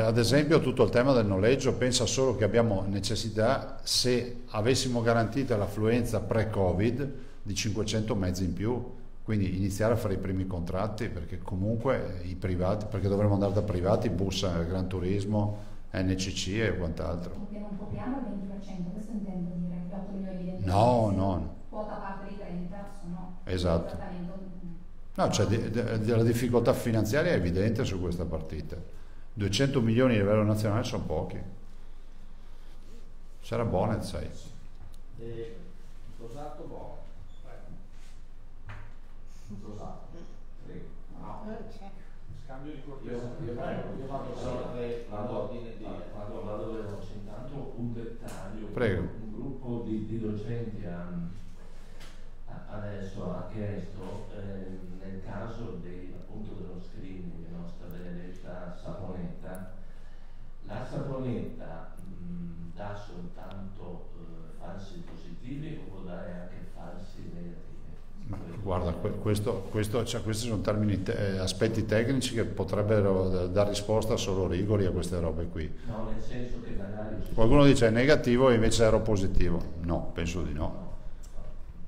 Ad esempio tutto il tema del noleggio, pensa solo che abbiamo necessità, se avessimo garantito l'affluenza pre-Covid, di 500 mezzi in più. Quindi iniziare a fare i primi contratti, perché comunque i privati, perché dovremmo andare da privati, bus, Gran Turismo, NCC e quant'altro. Non copriamo il 20%, questo intendo dire, gli 8 milioni di euro. No. Quota parte dei 30 sono... Esatto. No, cioè la difficoltà finanziaria è evidente su questa partita. 200 milioni a livello nazionale sono pochi. C'era Bonet, sai. Sposato Bonet. Scambio di Io vado sempre all'ordine di... Vado veloce, intanto un dettaglio. Prego. Un gruppo di docenti adesso ha chiesto, nel caso appunto dello screening, nostra benedetta saponetta, la saponetta dà soltanto falsi positivi o può dare anche falsi negativi? Guarda, cioè, questi sono termini, aspetti tecnici che potrebbero dare risposta solo Rigoli a queste robe qui. No, nel senso che magari... Qualcuno dice è negativo e invece ero positivo. No, penso di no.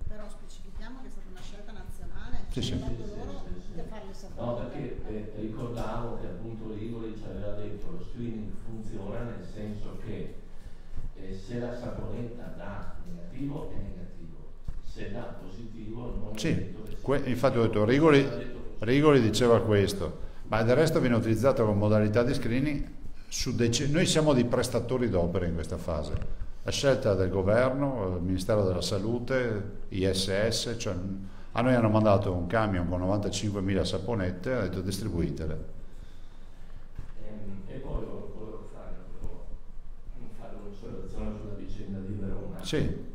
Però specifichiamo che è stata una scelta nazionale, Sì, sì. loro di farle sapere. No, perché ricordavo che appunto Rigoli ci aveva detto lo screening funziona nel senso che se la saponetta dà negativo è negativo, se dà positivo non Sì, è detto che infatti ho detto Rigoli diceva questo, ma del resto viene utilizzato come modalità di screening noi siamo dei prestatori d'opera in questa fase. La scelta del governo, il Ministero della Salute, ISS, cioè a noi hanno mandato un camion con 95.000 saponette e ha detto distribuitele. E poi volevo fare un'osservazione sulla vicenda di Verona. Sì.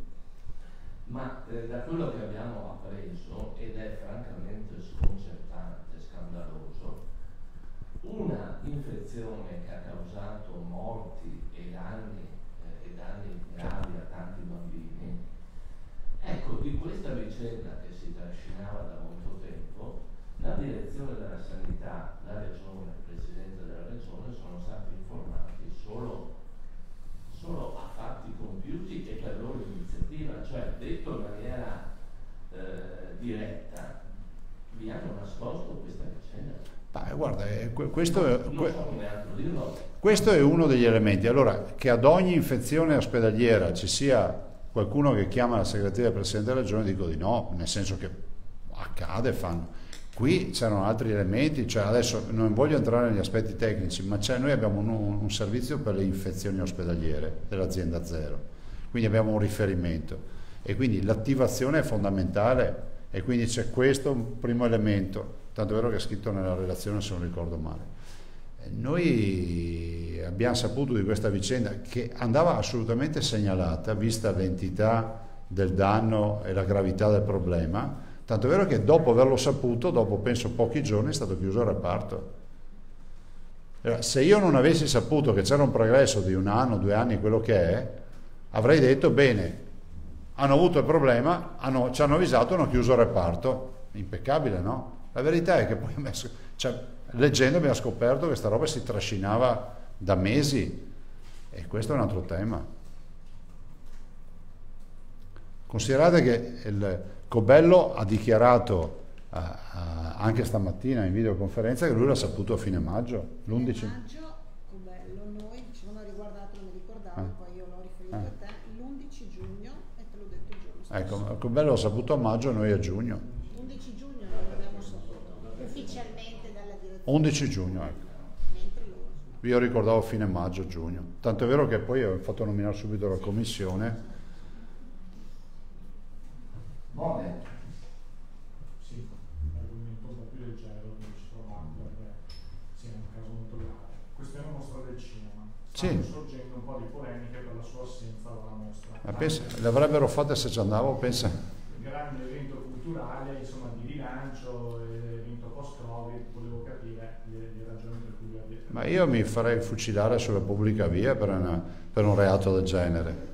Ma da quello che abbiamo appreso, ed è francamente sconcertante, scandaloso, una infezione che ha causato morti e danni gravi a tanti bambini, ecco, di questa vicenda che si trascinava da molto tempo, la direzione della sanità, la regione, il presidente della regione sono stati informati solo a fatti compiuti e per loro iniziativa, cioè detto in maniera diretta, vi hanno nascosto questa vicenda. Guarda, dirlo. Questo è uno degli elementi. Allora, che ad ogni infezione ospedaliera ci sia qualcuno che chiama la segreteria del Presidente della Regione, dico di no, nel senso che accade, fanno. Qui c'erano altri elementi, cioè adesso non voglio entrare negli aspetti tecnici, ma noi abbiamo un servizio per le infezioni ospedaliere dell'azienda Zero, quindi abbiamo un riferimento e quindi l'attivazione è fondamentale e quindi c'è questo un primo elemento, tanto è vero che è scritto nella relazione se non ricordo male. Noi abbiamo saputo di questa vicenda che andava assolutamente segnalata, vista l'entità del danno e la gravità del problema, tanto è vero che dopo averlo saputo, dopo penso pochi giorni, è stato chiuso il reparto. Se io non avessi saputo che c'era un progresso di 1 anno, 2 anni, quello che è, avrei detto bene, hanno avuto il problema, ci hanno avvisato, hanno chiuso il reparto. Impeccabile, no? La verità è che poi leggendo abbiamo scoperto che questa roba si trascinava da mesi e questo è un altro tema. Considerate che il Cobello ha dichiarato anche stamattina in videoconferenza che lui l'ha saputo a fine maggio, l'11 maggio, bello, noi ci sono riguardati, non mi ricordavo, poi io l'ho riferito a te, l'11 giugno e te l'ho detto il giorno stesso. ecco, bello, l'ho saputo a maggio, noi a giugno, 11 giugno non l'abbiamo saputo ufficialmente dalla direzione. 11 giugno, ecco. Mentre loro. Io ricordavo fine maggio, giugno, tanto è vero che poi ho fatto nominare subito la commissione. Buone. Sì, un argomento un po' più leggero che ci troviamo perché sì, è un caso molto grave. Questa è una mostra del cinema. Stanno sorgendo un po' di polemiche per la sua assenza dalla mostra. Pensa, le avrebbero fatte se ci andavo, pensa. Grande evento culturale, insomma, di rilancio, evento post-Covid, volevo capire le ragioni per cui vi avete. Ma io mi farei fucilare sulla pubblica via per un reato del genere.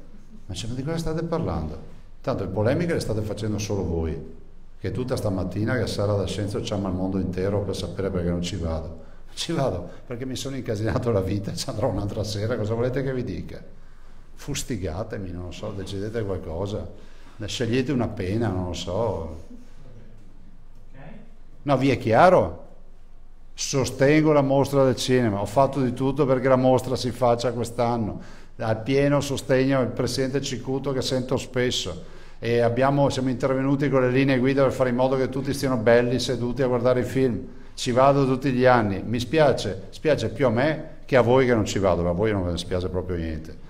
Ma di cosa state parlando? Tanto le polemiche le state facendo solo voi, che tutta stamattina che Sara da Scienza chiama il mondo intero per sapere perché non ci vado. Ci vado perché mi sono incasinato la vita, ci andrò un'altra sera, cosa volete che vi dica? Fustigatemi, non lo so, decidete qualcosa, scegliete una pena, non lo so. No, vi è chiaro? Sostengo la mostra del cinema, ho fatto di tutto perché la mostra si faccia quest'anno, al pieno sostegno il presidente Cicuto che sento spesso, e siamo intervenuti con le linee guida per fare in modo che tutti stiano belli seduti a guardare i film. Ci vado tutti gli anni, mi spiace più a me che a voi che non ci vado, ma a voi non ve ne spiace proprio niente.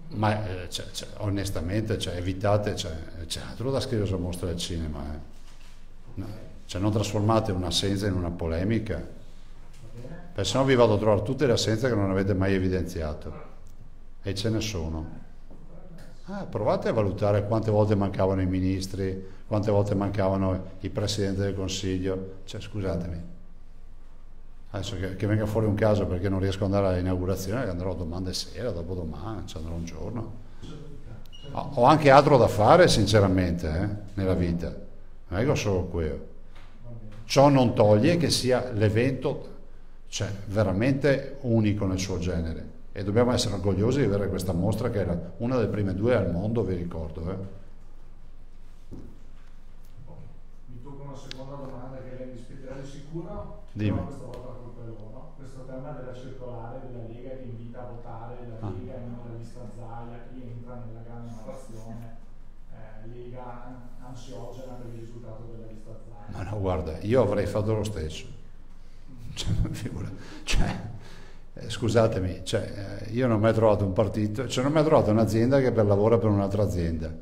Ma onestamente evitate, c'è altro da scrivere sulla mostra del cinema, no, non trasformate un'assenza in una polemica, perché sennò vi vado a trovare tutte le assenze che non avete mai evidenziato, e ce ne sono. Provate a valutare quante volte mancavano i ministri, quante volte mancavano i presidenti del Consiglio. Scusatemi, adesso che venga fuori un caso perché non riesco ad andare all'inaugurazione, andrò domani sera, dopodomani, ci andrò un giorno. Ho anche altro da fare sinceramente nella vita, non è che ho solo quello. Ciò non toglie che sia l'evento veramente unico nel suo genere, e dobbiamo essere orgogliosi di avere questa mostra che era una delle prime 2 al mondo, vi ricordo. Mi tocca una seconda domanda che lei mi spiegherà di sicuro. Dimmi. Però questa volta la colpa è loro. Questo tema della circolare della Lega che invita a votare la Lega e non la lista Zaia rientra nella grande narrazione Lega ansiogena per il risultato della lista Zaia. Ma no, guarda, io avrei fatto lo stesso. Scusatemi, io non ho mai trovato un partito, non ho mai trovato un'azienda che lavora per un'altra azienda.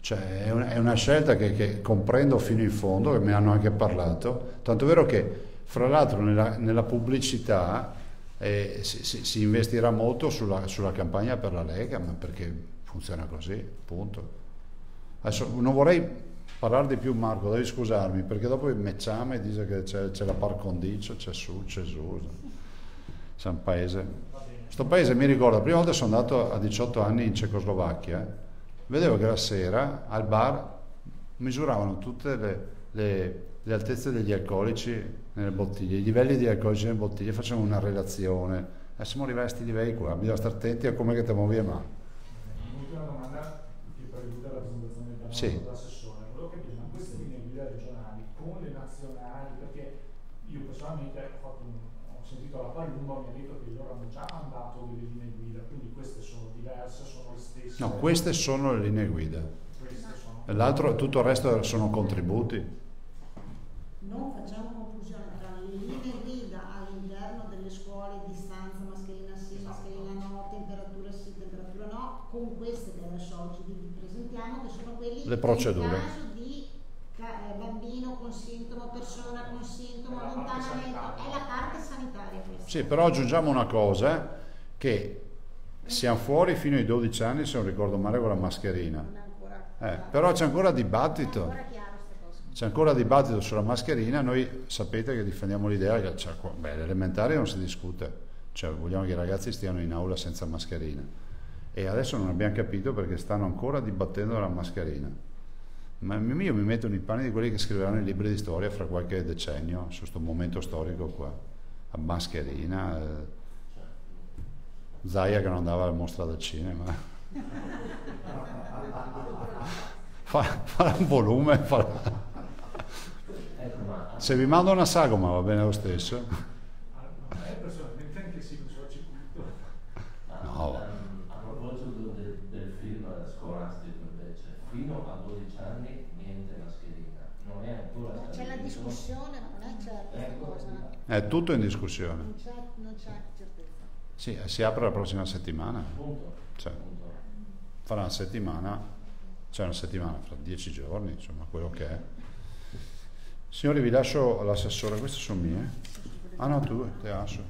È una scelta che comprendo fino in fondo, che me ne hanno anche parlato, tanto è vero che fra l'altro nella pubblicità si investirà molto sulla campagna per la Lega, ma perché funziona così, punto. Adesso non vorrei parlare di più, Marco, devi scusarmi, perché dopo me chiama e dice che c'è la par condicio, c'è su. C'è un paese. Sto paese mi ricorda, la prima volta sono andato a 18 anni in Cecoslovacchia, vedevo che la sera al bar misuravano tutte le altezze degli alcolici nelle bottiglie, i livelli di alcolici nelle bottiglie, facevano una relazione. Siamo arrivati a questi livelli qua, bisogna stare attenti a come che te muovi a mano. Un'ultima domanda che prelude alla presentazione del piano dell'assessore. Volevo capire, ma queste linee guida regionali con le nazionali, perché io personalmente ho sentito la Palumba, mi ha detto che loro hanno già mandato delle linee guida, quindi queste sono diverse, sono le stesse. No, queste sono le linee guida. L'altro, tutto il resto sono contributi. Non facciamo confusione tra le linee guida all'interno delle scuole, distanza, mascherina sì, mascherina no, temperatura sì, temperatura no, con queste che adesso oggi vi presentiamo, che sono quelli le procedure. In caso di bambino con sintomo, persona con sintomo, allontanamento, è la parte sanitaria questa. Sì, però aggiungiamo una cosa, che siamo fuori fino ai 12 anni, se non ricordo male, con la mascherina. Però c'è ancora dibattito. C'è ancora dibattito sulla mascherina. Noi sapete che difendiamo l'idea che l'elementare non si discute, vogliamo che i ragazzi stiano in aula senza mascherina, e adesso non abbiamo capito perché stanno ancora dibattendo la mascherina. Ma io mi metto nei panni di quelli che scriveranno i libri di storia fra qualche decennio su questo momento storico qua. La mascherina, Zaia che non andava alla mostra del cinema. Fa un volume, Se vi mando una sagoma va bene lo stesso? A me personalmente anche sì, non so, ci punto. No. A proposito del film scolastico invece, fino a 12 anni niente mascherina, non è ancora C'è la stabilito. discussione, ma non è certa questa cosa. È tutto in discussione. Non c'è certezza. Sì, si apre la prossima settimana. Punto. Cioè, Punto. farà una settimana, cioè una settimana, fra 10 giorni, insomma, quello che è. Signori, vi lascio all'assessore, queste sono mie. Ah no, tu, te lascio.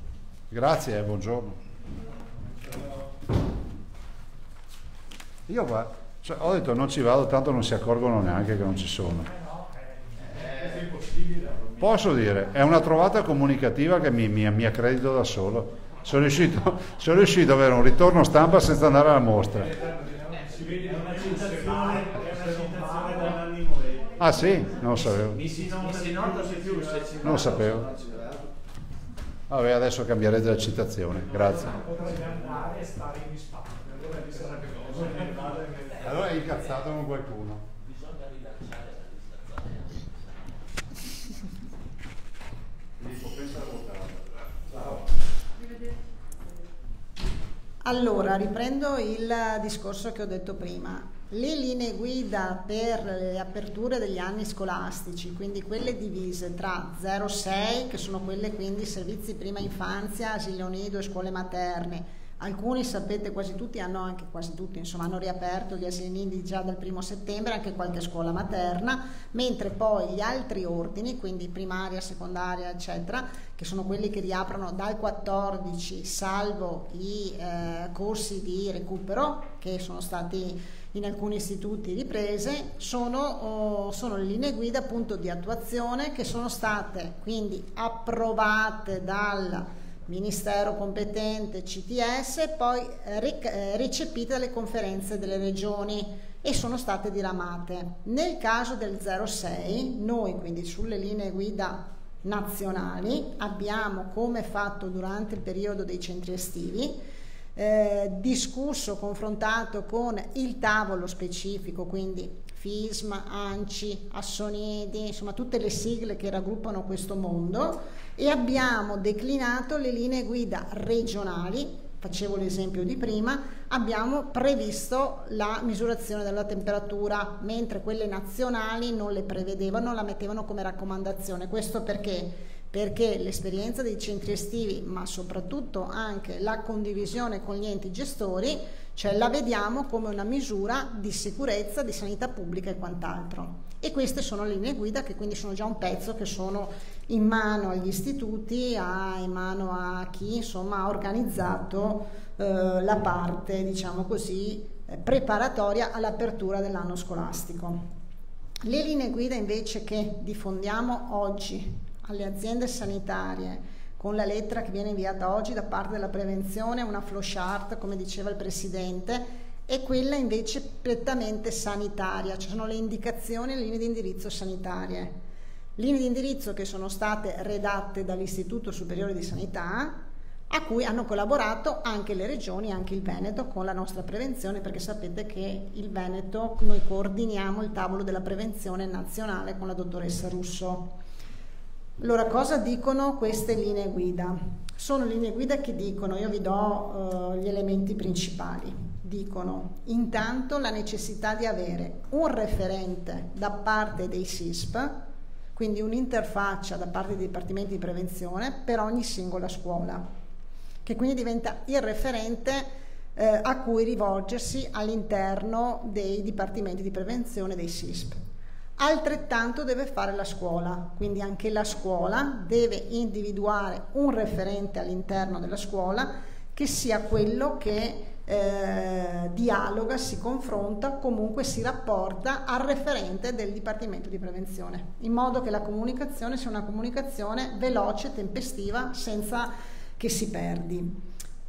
Grazie, buongiorno. Io qua, cioè, ho detto non ci vado, tanto non si accorgono neanche che non ci sono. Questo è impossibile. Posso dire, è una trovata comunicativa che mi accredito da solo. Sono riuscito ad avere un ritorno stampa senza andare alla mostra. Si vede È di una più se citazione, va, è se una non citazione va. da Nanni Moretti. Ah sì? Non lo sapevo. Mi si nota di più se ci Non lo sapevo. Vabbè, adesso cambierete la citazione. Grazie. Potrebbe andare e stare in disparte, allora lì sarebbe cosa. Allora è incazzato con qualcuno. Bisogna rilanciare la distanza. Allora, riprendo il discorso che ho detto prima. Le linee guida per le aperture degli anni scolastici, quindi quelle divise tra 0-6, che sono quelle quindi servizi prima infanzia, asilo nido e scuole materne. Alcuni, sapete, quasi tutti hanno hanno riaperto gli asili nidi già dal 1° settembre, anche qualche scuola materna, mentre poi gli altri ordini, quindi primaria, secondaria, eccetera, che sono quelli che riaprono dal 14, salvo i corsi di recupero, che sono stati in alcuni istituti riprese, sono le linee guida appunto di attuazione che sono state quindi approvate dal Ministero competente, CTS, e poi recepite dalle conferenze delle regioni e sono state diramate. Nel caso del 06, noi quindi sulle linee guida nazionali abbiamo, come fatto durante il periodo dei centri estivi, discusso, confrontato con il tavolo specifico, quindi FISM, ANCI, Assonidi, insomma tutte le sigle che raggruppano questo mondo, e abbiamo declinato le linee guida regionali. Facevo l'esempio di prima, abbiamo previsto la misurazione della temperatura, mentre quelle nazionali non le prevedevano, la mettevano come raccomandazione. Questo perché l'esperienza dei centri estivi, ma soprattutto anche la condivisione con gli enti gestori, cioè la vediamo come una misura di sicurezza, di sanità pubblica e quant'altro. E queste sono le linee guida che quindi sono già un pezzo che sono in mano agli istituti, in mano a chi insomma ha organizzato la parte, diciamo così, preparatoria all'apertura dell'anno scolastico. Le linee guida invece che diffondiamo oggi alle aziende sanitarie, con la lettera che viene inviata oggi da parte della prevenzione, una flowchart, come diceva il Presidente, è quella invece prettamente sanitaria, cioè sono le indicazioni e le linee di indirizzo sanitarie. Linee di indirizzo che sono state redatte dall'Istituto Superiore di Sanità, a cui hanno collaborato anche le regioni, anche il Veneto, con la nostra prevenzione, perché sapete che il Veneto, noi coordiniamo il tavolo della prevenzione nazionale con la dottoressa Russo. Allora, cosa dicono queste linee guida? Sono linee guida che dicono, io vi do gli elementi principali, dicono intanto la necessità di avere un referente da parte dei SISP, quindi un'interfaccia da parte dei dipartimenti di prevenzione per ogni singola scuola, che quindi diventa il referente a cui rivolgersi all'interno dei dipartimenti di prevenzione dei SISP. Altrettanto deve fare la scuola, quindi anche la scuola deve individuare un referente all'interno della scuola che sia quello che dialoga, si confronta, comunque si rapporta al referente del Dipartimento di Prevenzione, in modo che la comunicazione sia una comunicazione veloce, tempestiva, senza che si perdi.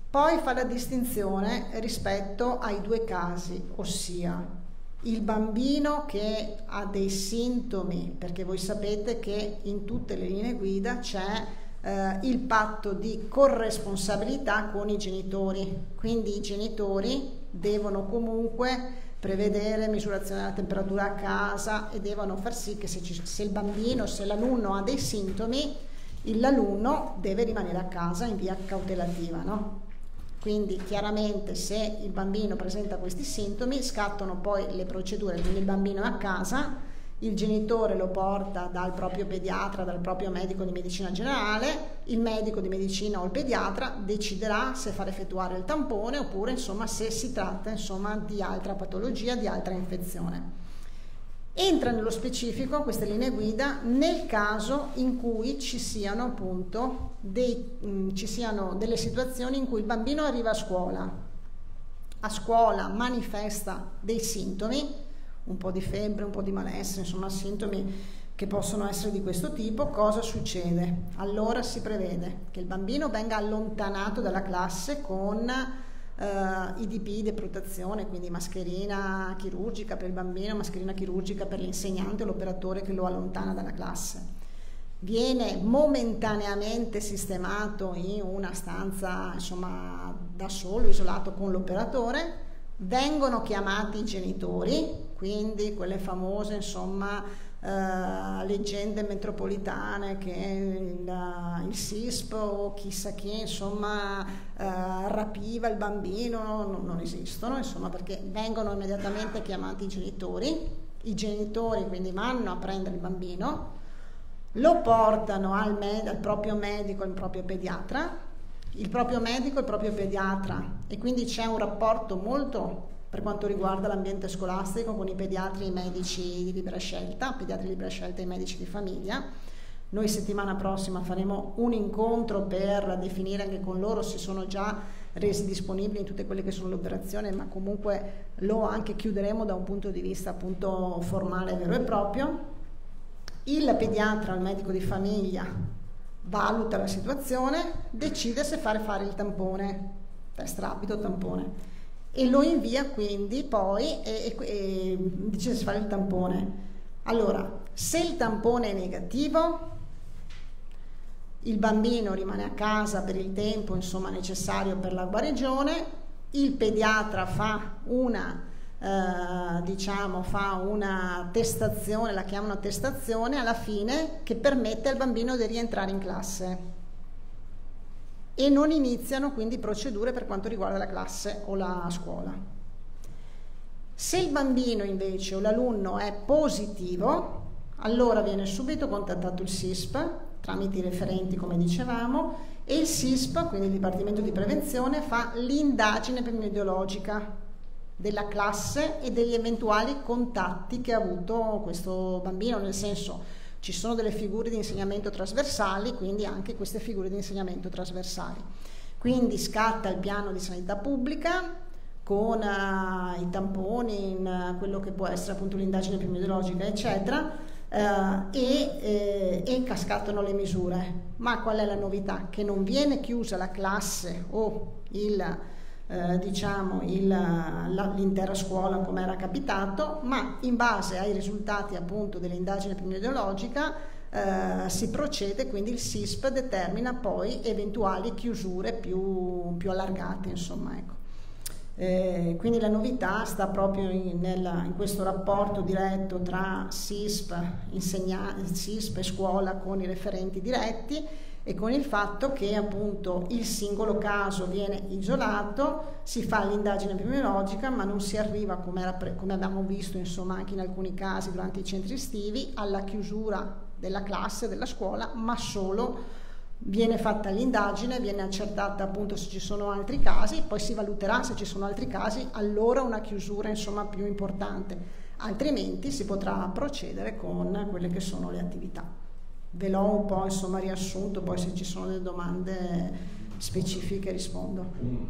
Poi fa la distinzione rispetto ai due casi, ossia il bambino che ha dei sintomi, perché voi sapete che in tutte le linee guida c'è il patto di corresponsabilità con i genitori, quindi i genitori devono comunque prevedere misurazione della temperatura a casa e devono far sì che se l'alunno ha dei sintomi, l'alunno deve rimanere a casa in via cautelativa, no? Quindi chiaramente se il bambino presenta questi sintomi scattano poi le procedure, quindi il bambino è a casa, il genitore lo porta dal proprio pediatra, dal proprio medico di medicina generale, il medico di medicina o il pediatra deciderà se far effettuare il tampone oppure insomma se si tratta insomma di altra patologia, di altra infezione. Entra nello specifico queste linee guida nel caso in cui ci siano appunto delle situazioni in cui il bambino arriva a scuola manifesta dei sintomi, un po' di febbre, un po' di malessere, insomma sintomi che possono essere di questo tipo. Cosa succede? Allora si prevede che il bambino venga allontanato dalla classe con IDP di protezione, quindi mascherina chirurgica per il bambino, mascherina chirurgica per l'insegnante o l'operatore che lo allontana dalla classe. Viene momentaneamente sistemato in una stanza insomma da solo, isolato con l'operatore. Vengono chiamati i genitori, quindi quelle famose insomma leggende metropolitane che il SISP o chissà chi insomma rapiva il bambino non esistono, insomma, perché vengono immediatamente chiamati i genitori quindi vanno a prendere il bambino, lo portano al proprio medico, al proprio pediatra, il proprio medico e il proprio pediatra, e quindi c'è un rapporto molto per quanto riguarda l'ambiente scolastico con i pediatri e i medici di libera scelta, pediatri di libera scelta e i medici di famiglia. Noi settimana prossima faremo un incontro per definire anche con loro, si sono già resi disponibili in tutte quelle che sono le operazioni, ma comunque lo anche chiuderemo da un punto di vista appunto formale vero e proprio. Il pediatra o il medico di famiglia valuta la situazione, decide se fare il tampone, test rapido tampone, e lo invia quindi poi e decide se fare il tampone. Allora, se il tampone è negativo, il bambino rimane a casa per il tempo insomma necessario per la guarigione, il pediatra fa una testazione, la chiamano testazione alla fine, che permette al bambino di rientrare in classe, e non iniziano quindi procedure per quanto riguarda la classe o la scuola. Se il bambino invece o l'alunno è positivo, allora viene subito contattato il SISP tramite i referenti come dicevamo, e il SISP, quindi il Dipartimento di Prevenzione, fa l'indagine epidemiologica della classe e degli eventuali contatti che ha avuto questo bambino, nel senso ci sono delle figure di insegnamento trasversali, quindi anche queste figure di insegnamento trasversali. Quindi scatta il piano di sanità pubblica con i tamponi, quello che può essere appunto l'indagine epidemiologica eccetera, e scattano le misure. Ma qual è la novità? Che non viene chiusa la classe o l'intera scuola come era capitato, ma in base ai risultati appunto dell'indagine epidemiologica si procede, quindi il SISP determina poi eventuali chiusure più allargate, insomma, ecco. Quindi la novità sta proprio in questo rapporto diretto tra SISP e scuola con i referenti diretti, e con il fatto che appunto il singolo caso viene isolato, si fa l'indagine epidemiologica, ma non si arriva, come abbiamo visto insomma anche in alcuni casi durante i centri estivi, alla chiusura della classe, della scuola, ma solo viene fatta l'indagine, viene accertata appunto se ci sono altri casi, poi si valuterà se ci sono altri casi, allora una chiusura insomma più importante, altrimenti si potrà procedere con quelle che sono le attività. Ve l'ho un po' insomma riassunto, poi se ci sono delle domande specifiche rispondo. Un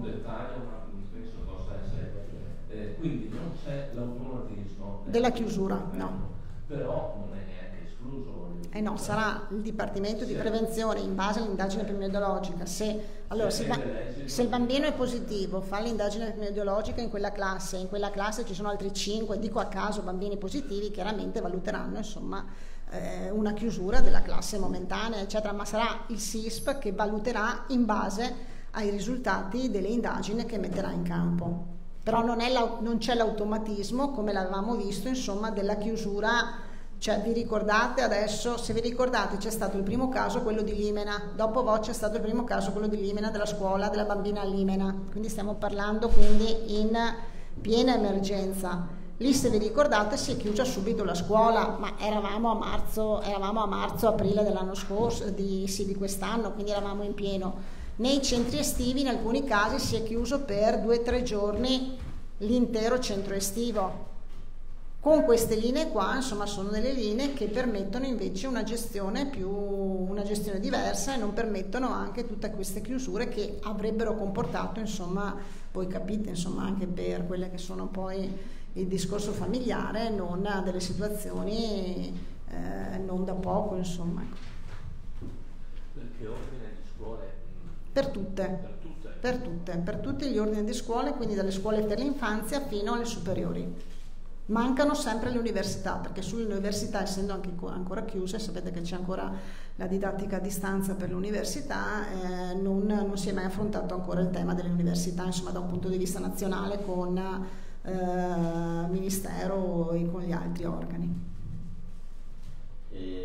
dettaglio, ma penso possa essere, quindi non c'è l'automatismo della chiusura, no. Però non è neanche escluso. No, sarà il Dipartimento di Prevenzione in base all'indagine epidemiologica. Se il bambino è positivo, fa l'indagine epidemiologica in quella classe ci sono altri 5, dico a caso, bambini positivi, chiaramente valuteranno insomma una chiusura della classe momentanea, eccetera, ma sarà il SISP che valuterà in base ai risultati delle indagini che metterà in campo. Però non c'è l'automatismo, come l'avevamo visto, insomma, della chiusura. Cioè, vi ricordate adesso, se vi ricordate, c'è stato il primo caso, quello di Limena, dopo c'è stato il primo caso, quello di Limena, della scuola della bambina a Limena, quindi stiamo parlando quindi in piena emergenza. Lì, se vi ricordate, si è chiusa subito la scuola, ma eravamo a marzo, aprile dell'anno scorso, di quest'anno, quindi eravamo in pieno. Nei centri estivi in alcuni casi si è chiuso per 2 o 3 giorni l'intero centro estivo. Con queste linee qua, insomma, sono delle linee che permettono invece una gestione diversa e non permettono anche tutte queste chiusure che avrebbero comportato, insomma, voi capite, insomma, anche per quelle che sono poi il discorso familiare, non delle situazioni non da poco, insomma. Perché ordine di scuole? Per tutti gli ordini di scuole, quindi dalle scuole per l'infanzia fino alle superiori. Mancano sempre le università, perché sulle università, essendo anche ancora chiuse, sapete che c'è ancora la didattica a distanza per l'università, non si è mai affrontato ancora il tema delle università, insomma, da un punto di vista nazionale con Ministero e con gli altri organi.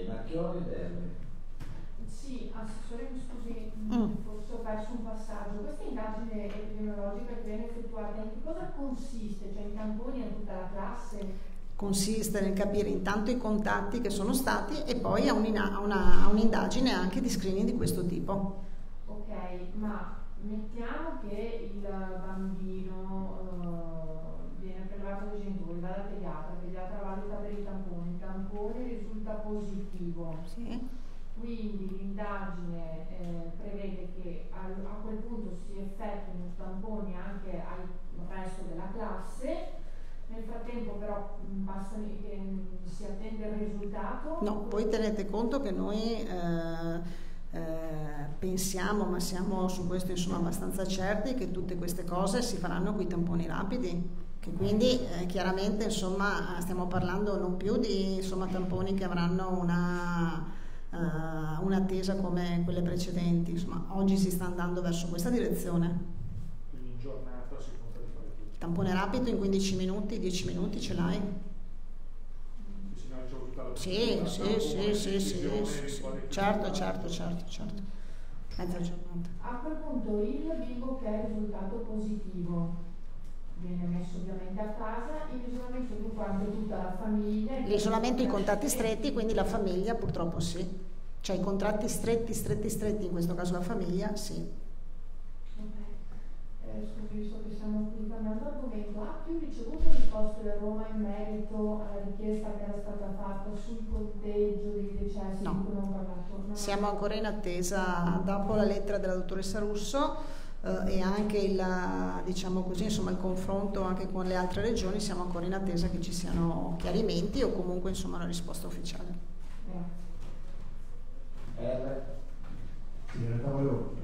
Marchiori deve. Sì, assessore, mi scusi, forse ho perso un passaggio. Questa indagine epidemiologica che viene effettuata, in che cosa consiste? Cioè, in tamponi a tutta la classe? Consiste nel capire intanto i contatti che sono stati e poi a un'indagine anche di screening di questo tipo. Ok, ma mettiamo che il bambino viene prelevato dai genitori, va dal pediatra valuta per il tampone risulta positivo. Sì. Quindi l'indagine prevede che a quel punto si effettuino tamponi anche al resto della classe. Nel frattempo però si attende il risultato? No, poi tenete conto che noi pensiamo, ma siamo su questo insomma abbastanza certi, che tutte queste cose si faranno con i tamponi rapidi, che quindi chiaramente insomma stiamo parlando non più di insomma tamponi che avranno un'attesa come quelle precedenti, insomma oggi si sta andando verso questa direzione. Quindi in giornata si conta di fare tutto. Tampone rapido in 15 minuti, 10 minuti ce l'hai? Sì, certo. Mezza giornata. A quel punto il bimbo che è risultato positivo viene messo ovviamente a casa, in isolamento dunque anche tutta la famiglia. L'isolamento, i contatti stretti, quindi la famiglia purtroppo sì. Cioè i contratti stretti, in questo caso la famiglia, sì. Scusi, visto che siamo qui cambiando argomento, ha più ricevuto risposte da Roma in merito alla richiesta che era stata fatta sul conteggio dei decessi? No. Di cui non ho parlato? No. Siamo ancora in attesa, dopo la lettera della dottoressa Russo e anche il confronto anche con le altre regioni, siamo ancora in attesa che ci siano chiarimenti o comunque insomma una risposta ufficiale. Sì, in realtà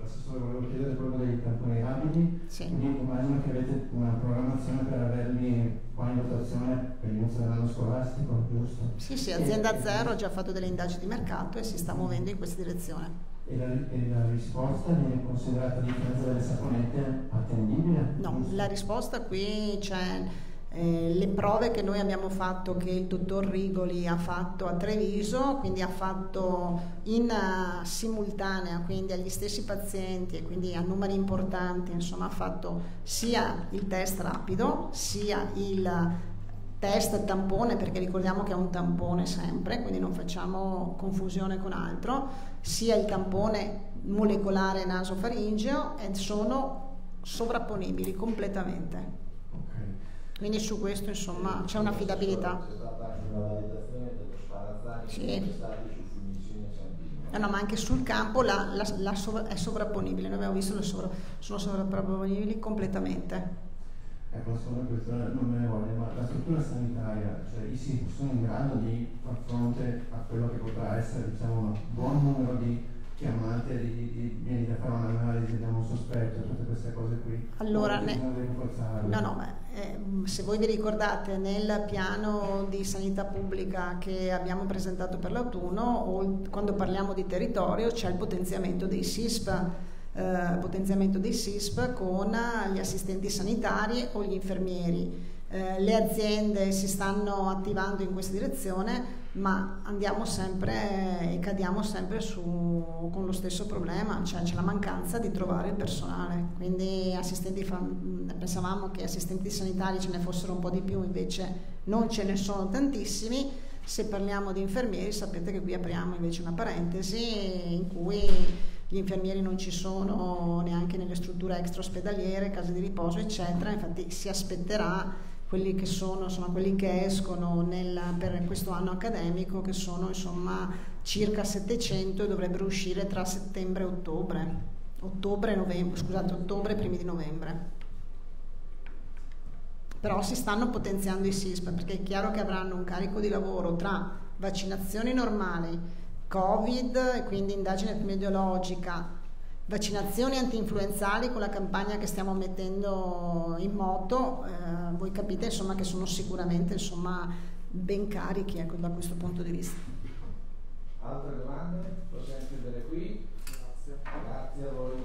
l'assessore volevo chiedere proprio dei tamponi rapidi, sì. Quindi immagino che avete una programmazione per averli qua in dotazione per l'inizio dell'anno scolastico, giusto? Sì, Azienda Zero ha già fatto delle indagini di mercato e si sta muovendo in questa direzione. E la risposta viene considerata, a differenza delle saponette, attendibile? No, giusto? la risposta qui c'è le prove che noi abbiamo fatto, che il dottor Rigoli ha fatto a Treviso, quindi ha fatto in simultanea, quindi agli stessi pazienti e quindi a numeri importanti, insomma ha fatto sia il test rapido, sia il test tampone, perché ricordiamo che è un tampone sempre, quindi non facciamo confusione con altro, sia il tampone molecolare nasofaringeo e sono sovrapponibili completamente. Quindi su questo insomma c'è un'affidabilità. C'è stata anche una validazione dello Sparazzani sì. che è stato su Fiumicino e Ciampino. No, ma anche sul campo è sovrapponibile, noi abbiamo visto sono sovrapponibili completamente. Ecco, solo una questione, non me ne voglio, ma la struttura sanitaria, cioè i SIP sono in grado di far fronte a quello che potrà essere, diciamo, un buon numero di chiamate, vieni da fare un'analisi, abbiamo un sospetto, tutte queste cose qui. Allora, se voi vi ricordate nel piano di sanità pubblica che abbiamo presentato per l'autunno, quando parliamo di territorio c'è il potenziamento dei SISP potenziamento dei SISP con gli assistenti sanitari o gli infermieri. Le aziende si stanno attivando in questa direzione, ma andiamo sempre e cadiamo sempre con lo stesso problema, cioè c'è la mancanza di trovare il personale. Quindi pensavamo che assistenti sanitari ce ne fossero un po' di più, invece non ce ne sono tantissimi. Se parliamo di infermieri, sapete che qui apriamo invece una parentesi in cui gli infermieri non ci sono neanche nelle strutture extra ospedaliere, case di riposo eccetera, infatti si aspetterà quelli che sono quelli che escono per questo anno accademico, che sono insomma circa 700 e dovrebbero uscire tra settembre e ottobre, primi di novembre. Però si stanno potenziando i SISP, perché è chiaro che avranno un carico di lavoro tra vaccinazioni normali, Covid e quindi indagine epidemiologica, vaccinazioni anti-influenzali con la campagna che stiamo mettendo in moto, voi capite insomma che sono sicuramente ben carichi, ecco, da questo punto di vista. Altre domande? Possiamo chiudere qui? Grazie. Grazie a voi.